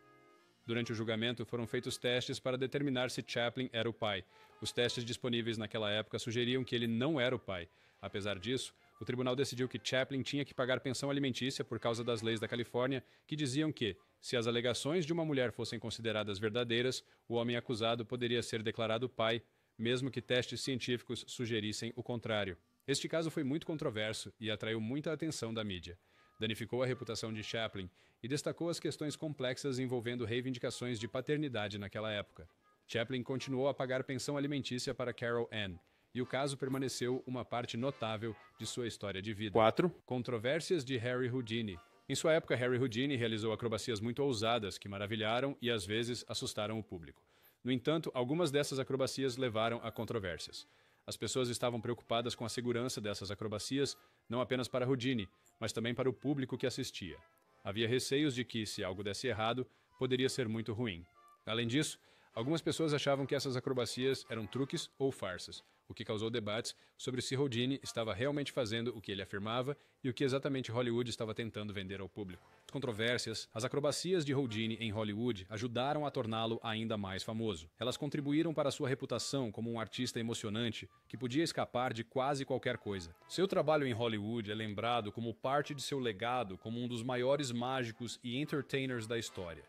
Durante o julgamento, foram feitos testes para determinar se Chaplin era o pai. Os testes disponíveis naquela época sugeriam que ele não era o pai. Apesar disso, o tribunal decidiu que Chaplin tinha que pagar pensão alimentícia por causa das leis da Califórnia, que diziam que, se as alegações de uma mulher fossem consideradas verdadeiras, o homem acusado poderia ser declarado pai, mesmo que testes científicos sugerissem o contrário. Este caso foi muito controverso e atraiu muita atenção da mídia. Danificou a reputação de Chaplin e destacou as questões complexas envolvendo reivindicações de paternidade naquela época. Chaplin continuou a pagar pensão alimentícia para Carol Ann, e o caso permaneceu uma parte notável de sua história de vida. 4. Controvérsias de Harry Houdini. Em sua época, Harry Houdini realizou acrobacias muito ousadas que maravilharam e às vezes assustaram o público. No entanto, algumas dessas acrobacias levaram a controvérsias. As pessoas estavam preocupadas com a segurança dessas acrobacias, não apenas para Houdini, mas também para o público que assistia. Havia receios de que, se algo desse errado, poderia ser muito ruim. Além disso, algumas pessoas achavam que essas acrobacias eram truques ou farsas, o que causou debates sobre se Houdini estava realmente fazendo o que ele afirmava e o que exatamente Hollywood estava tentando vender ao público. As controvérsias, as acrobacias de Houdini em Hollywood ajudaram a torná-lo ainda mais famoso. Elas contribuíram para sua reputação como um artista emocionante que podia escapar de quase qualquer coisa. Seu trabalho em Hollywood é lembrado como parte de seu legado como um dos maiores mágicos e entertainers da história.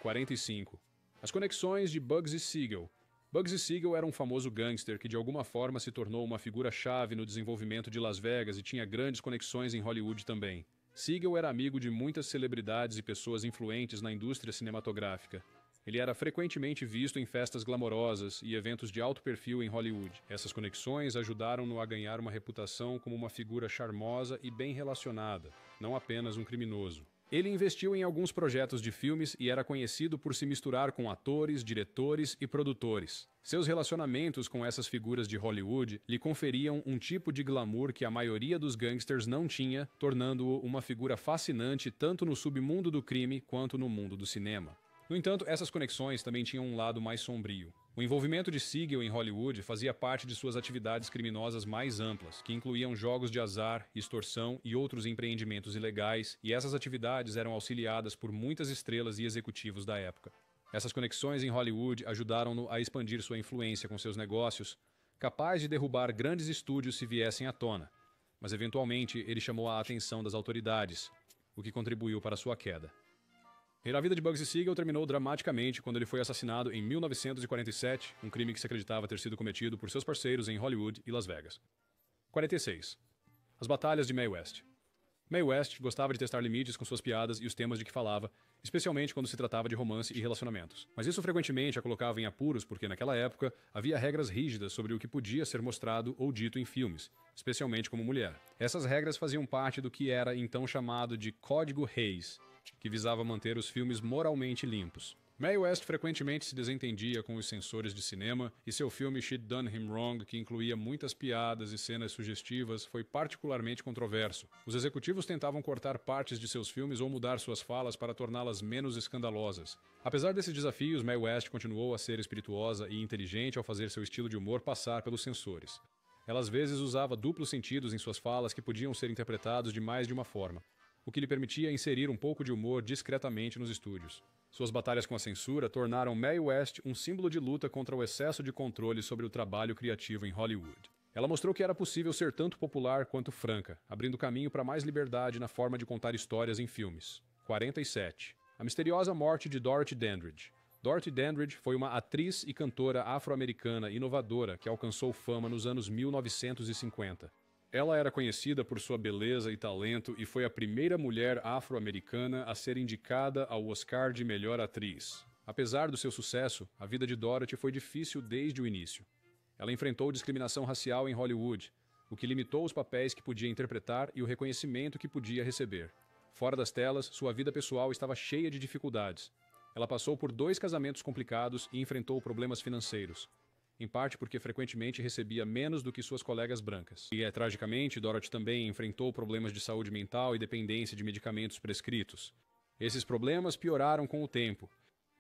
45. As conexões de Bugsy Siegel. Bugsy Siegel era um famoso gangster que de alguma forma se tornou uma figura-chave no desenvolvimento de Las Vegas e tinha grandes conexões em Hollywood também. Siegel era amigo de muitas celebridades e pessoas influentes na indústria cinematográfica. Ele era frequentemente visto em festas glamourosas e eventos de alto perfil em Hollywood. Essas conexões ajudaram-no a ganhar uma reputação como uma figura charmosa e bem relacionada, não apenas um criminoso. Ele investiu em alguns projetos de filmes e era conhecido por se misturar com atores, diretores e produtores. Seus relacionamentos com essas figuras de Hollywood lhe conferiam um tipo de glamour que a maioria dos gangsters não tinha, tornando-o uma figura fascinante tanto no submundo do crime quanto no mundo do cinema. No entanto, essas conexões também tinham um lado mais sombrio. O envolvimento de Siegel em Hollywood fazia parte de suas atividades criminosas mais amplas, que incluíam jogos de azar, extorsão e outros empreendimentos ilegais, e essas atividades eram auxiliadas por muitas estrelas e executivos da época. Essas conexões em Hollywood ajudaram-no a expandir sua influência com seus negócios, capaz de derrubar grandes estúdios se viessem à tona, mas eventualmente ele chamou a atenção das autoridades, o que contribuiu para sua queda. A vida de Bugsy Siegel terminou dramaticamente quando ele foi assassinado em 1947, um crime que se acreditava ter sido cometido por seus parceiros em Hollywood e Las Vegas. 46. As batalhas de Mae West. Mae West gostava de testar limites com suas piadas e os temas de que falava, especialmente quando se tratava de romance e relacionamentos. Mas isso frequentemente a colocava em apuros porque, naquela época, havia regras rígidas sobre o que podia ser mostrado ou dito em filmes, especialmente como mulher. Essas regras faziam parte do que era então chamado de Código Hays, que visava manter os filmes moralmente limpos. Mae West frequentemente se desentendia com os censores de cinema e seu filme She'd Done Him Wrong, que incluía muitas piadas e cenas sugestivas, foi particularmente controverso. Os executivos tentavam cortar partes de seus filmes ou mudar suas falas para torná-las menos escandalosas. Apesar desses desafios, Mae West continuou a ser espirituosa e inteligente ao fazer seu estilo de humor passar pelos censores. Ela às vezes usava duplos sentidos em suas falas que podiam ser interpretados de mais de uma forma, o que lhe permitia inserir um pouco de humor discretamente nos estúdios. Suas batalhas com a censura tornaram Mae West um símbolo de luta contra o excesso de controle sobre o trabalho criativo em Hollywood. Ela mostrou que era possível ser tanto popular quanto franca, abrindo caminho para mais liberdade na forma de contar histórias em filmes. 47. A misteriosa morte de Dorothy Dandridge. Dorothy Dandridge foi uma atriz e cantora afro-americana inovadora que alcançou fama nos anos 1950. Ela era conhecida por sua beleza e talento e foi a primeira mulher afro-americana a ser indicada ao Oscar de Melhor Atriz. Apesar do seu sucesso, a vida de Dorothy foi difícil desde o início. Ela enfrentou discriminação racial em Hollywood, o que limitou os papéis que podia interpretar e o reconhecimento que podia receber. Fora das telas, sua vida pessoal estava cheia de dificuldades. Ela passou por 2 casamentos complicados e enfrentou problemas financeiros, em parte porque frequentemente recebia menos do que suas colegas brancas. E, tragicamente, Dorothy também enfrentou problemas de saúde mental e dependência de medicamentos prescritos. Esses problemas pioraram com o tempo,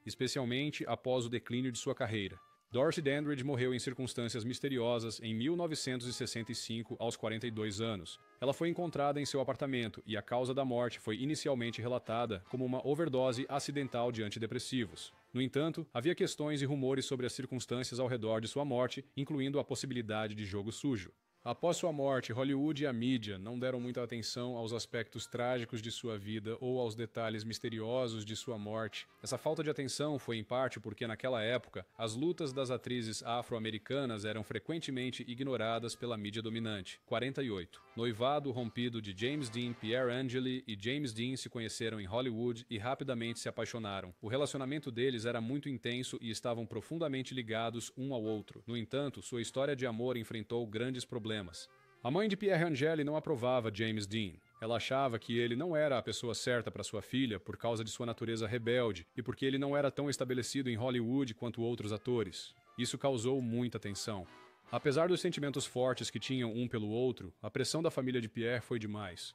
especialmente após o declínio de sua carreira. Dorothy Dandridge morreu em circunstâncias misteriosas em 1965, aos 42 anos. Ela foi encontrada em seu apartamento e a causa da morte foi inicialmente relatada como uma overdose acidental de antidepressivos. No entanto, havia questões e rumores sobre as circunstâncias ao redor de sua morte, incluindo a possibilidade de jogo sujo. Após sua morte, Hollywood e a mídia não deram muita atenção aos aspectos trágicos de sua vida ou aos detalhes misteriosos de sua morte. Essa falta de atenção foi em parte porque, naquela época, as lutas das atrizes afro-americanas eram frequentemente ignoradas pela mídia dominante. 48. Noivado rompido de James Dean Pierre Angeli e James Dean se conheceram em Hollywood e rapidamente se apaixonaram. O relacionamento deles era muito intenso e estavam profundamente ligados um ao outro. No entanto, sua história de amor enfrentou grandes problemas. A mãe de Pierre Angeli não aprovava James Dean. Ela achava que ele não era a pessoa certa para sua filha por causa de sua natureza rebelde e porque ele não era tão estabelecido em Hollywood quanto outros atores. Isso causou muita tensão. Apesar dos sentimentos fortes que tinham um pelo outro, a pressão da família de Pierre foi demais.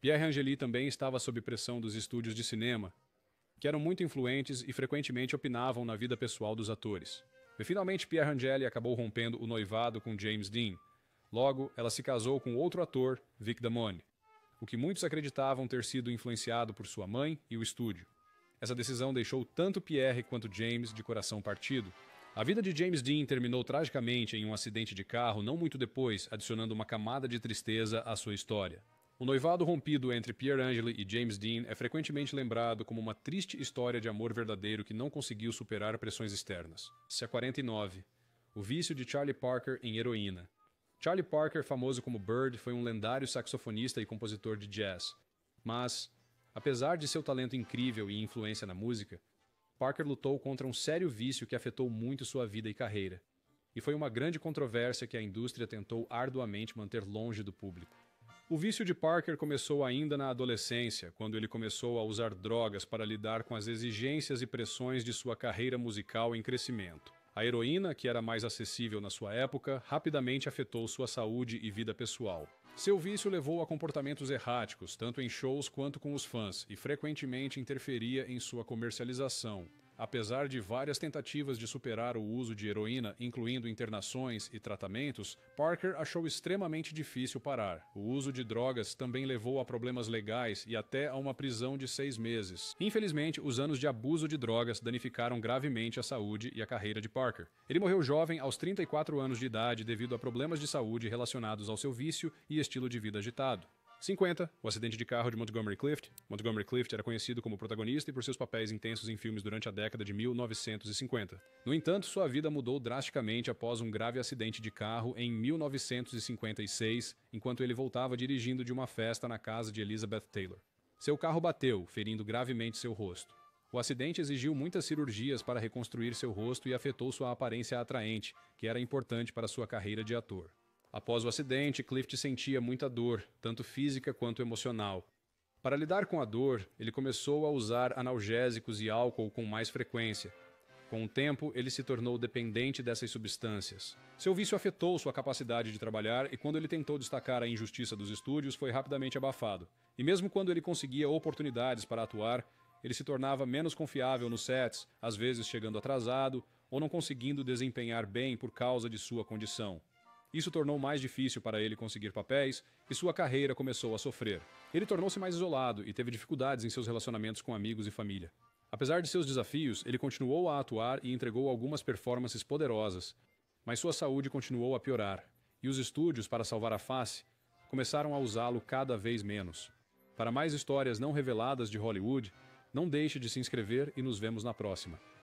Pierre Angeli também estava sob pressão dos estúdios de cinema, que eram muito influentes e frequentemente opinavam na vida pessoal dos atores. E finalmente Pierre Angeli acabou rompendo o noivado com James Dean. Logo, ela se casou com outro ator, Vic Damone, o que muitos acreditavam ter sido influenciado por sua mãe e o estúdio. Essa decisão deixou tanto Pierre quanto James de coração partido. A vida de James Dean terminou tragicamente em um acidente de carro não muito depois, adicionando uma camada de tristeza à sua história. O noivado rompido entre Pierre Angeli e James Dean é frequentemente lembrado como uma triste história de amor verdadeiro que não conseguiu superar pressões externas. Se a 49. O vício de Charlie Parker em heroína. Charlie Parker, famoso como Bird, foi um lendário saxofonista e compositor de jazz. Mas, apesar de seu talento incrível e influência na música, Parker lutou contra um sério vício que afetou muito sua vida e carreira. E foi uma grande controvérsia que a indústria tentou arduamente manter longe do público. O vício de Parker começou ainda na adolescência, quando ele começou a usar drogas para lidar com as exigências e pressões de sua carreira musical em crescimento. A heroína, que era mais acessível na sua época, rapidamente afetou sua saúde e vida pessoal. Seu vício levou a comportamentos erráticos, tanto em shows quanto com os fãs, e frequentemente interferia em sua comercialização. Apesar de várias tentativas de superar o uso de heroína, incluindo internações e tratamentos, Parker achou extremamente difícil parar. O uso de drogas também levou a problemas legais e até a uma prisão de 6 meses. Infelizmente, os anos de abuso de drogas danificaram gravemente a saúde e a carreira de Parker. Ele morreu jovem aos 34 anos de idade devido a problemas de saúde relacionados ao seu vício e estilo de vida agitado. 50. O acidente de carro de Montgomery Clift. Montgomery Clift era conhecido como protagonista e por seus papéis intensos em filmes durante a década de 1950. No entanto, sua vida mudou drasticamente após um grave acidente de carro em 1956, enquanto ele voltava dirigindo de uma festa na casa de Elizabeth Taylor. Seu carro bateu, ferindo gravemente seu rosto. O acidente exigiu muitas cirurgias para reconstruir seu rosto e afetou sua aparência atraente, que era importante para sua carreira de ator. Após o acidente, Clift sentia muita dor, tanto física quanto emocional. Para lidar com a dor, ele começou a usar analgésicos e álcool com mais frequência. Com o tempo, ele se tornou dependente dessas substâncias. Seu vício afetou sua capacidade de trabalhar e quando ele tentou destacar a injustiça dos estúdios, foi rapidamente abafado. E mesmo quando ele conseguia oportunidades para atuar, ele se tornava menos confiável nos sets, às vezes chegando atrasado ou não conseguindo desempenhar bem por causa de sua condição. Isso tornou mais difícil para ele conseguir papéis e sua carreira começou a sofrer. Ele tornou-se mais isolado e teve dificuldades em seus relacionamentos com amigos e família. Apesar de seus desafios, ele continuou a atuar e entregou algumas performances poderosas, mas sua saúde continuou a piorar, e os estúdios, para salvar a face, começaram a usá-lo cada vez menos. Para mais histórias não reveladas de Hollywood, não deixe de se inscrever e nos vemos na próxima.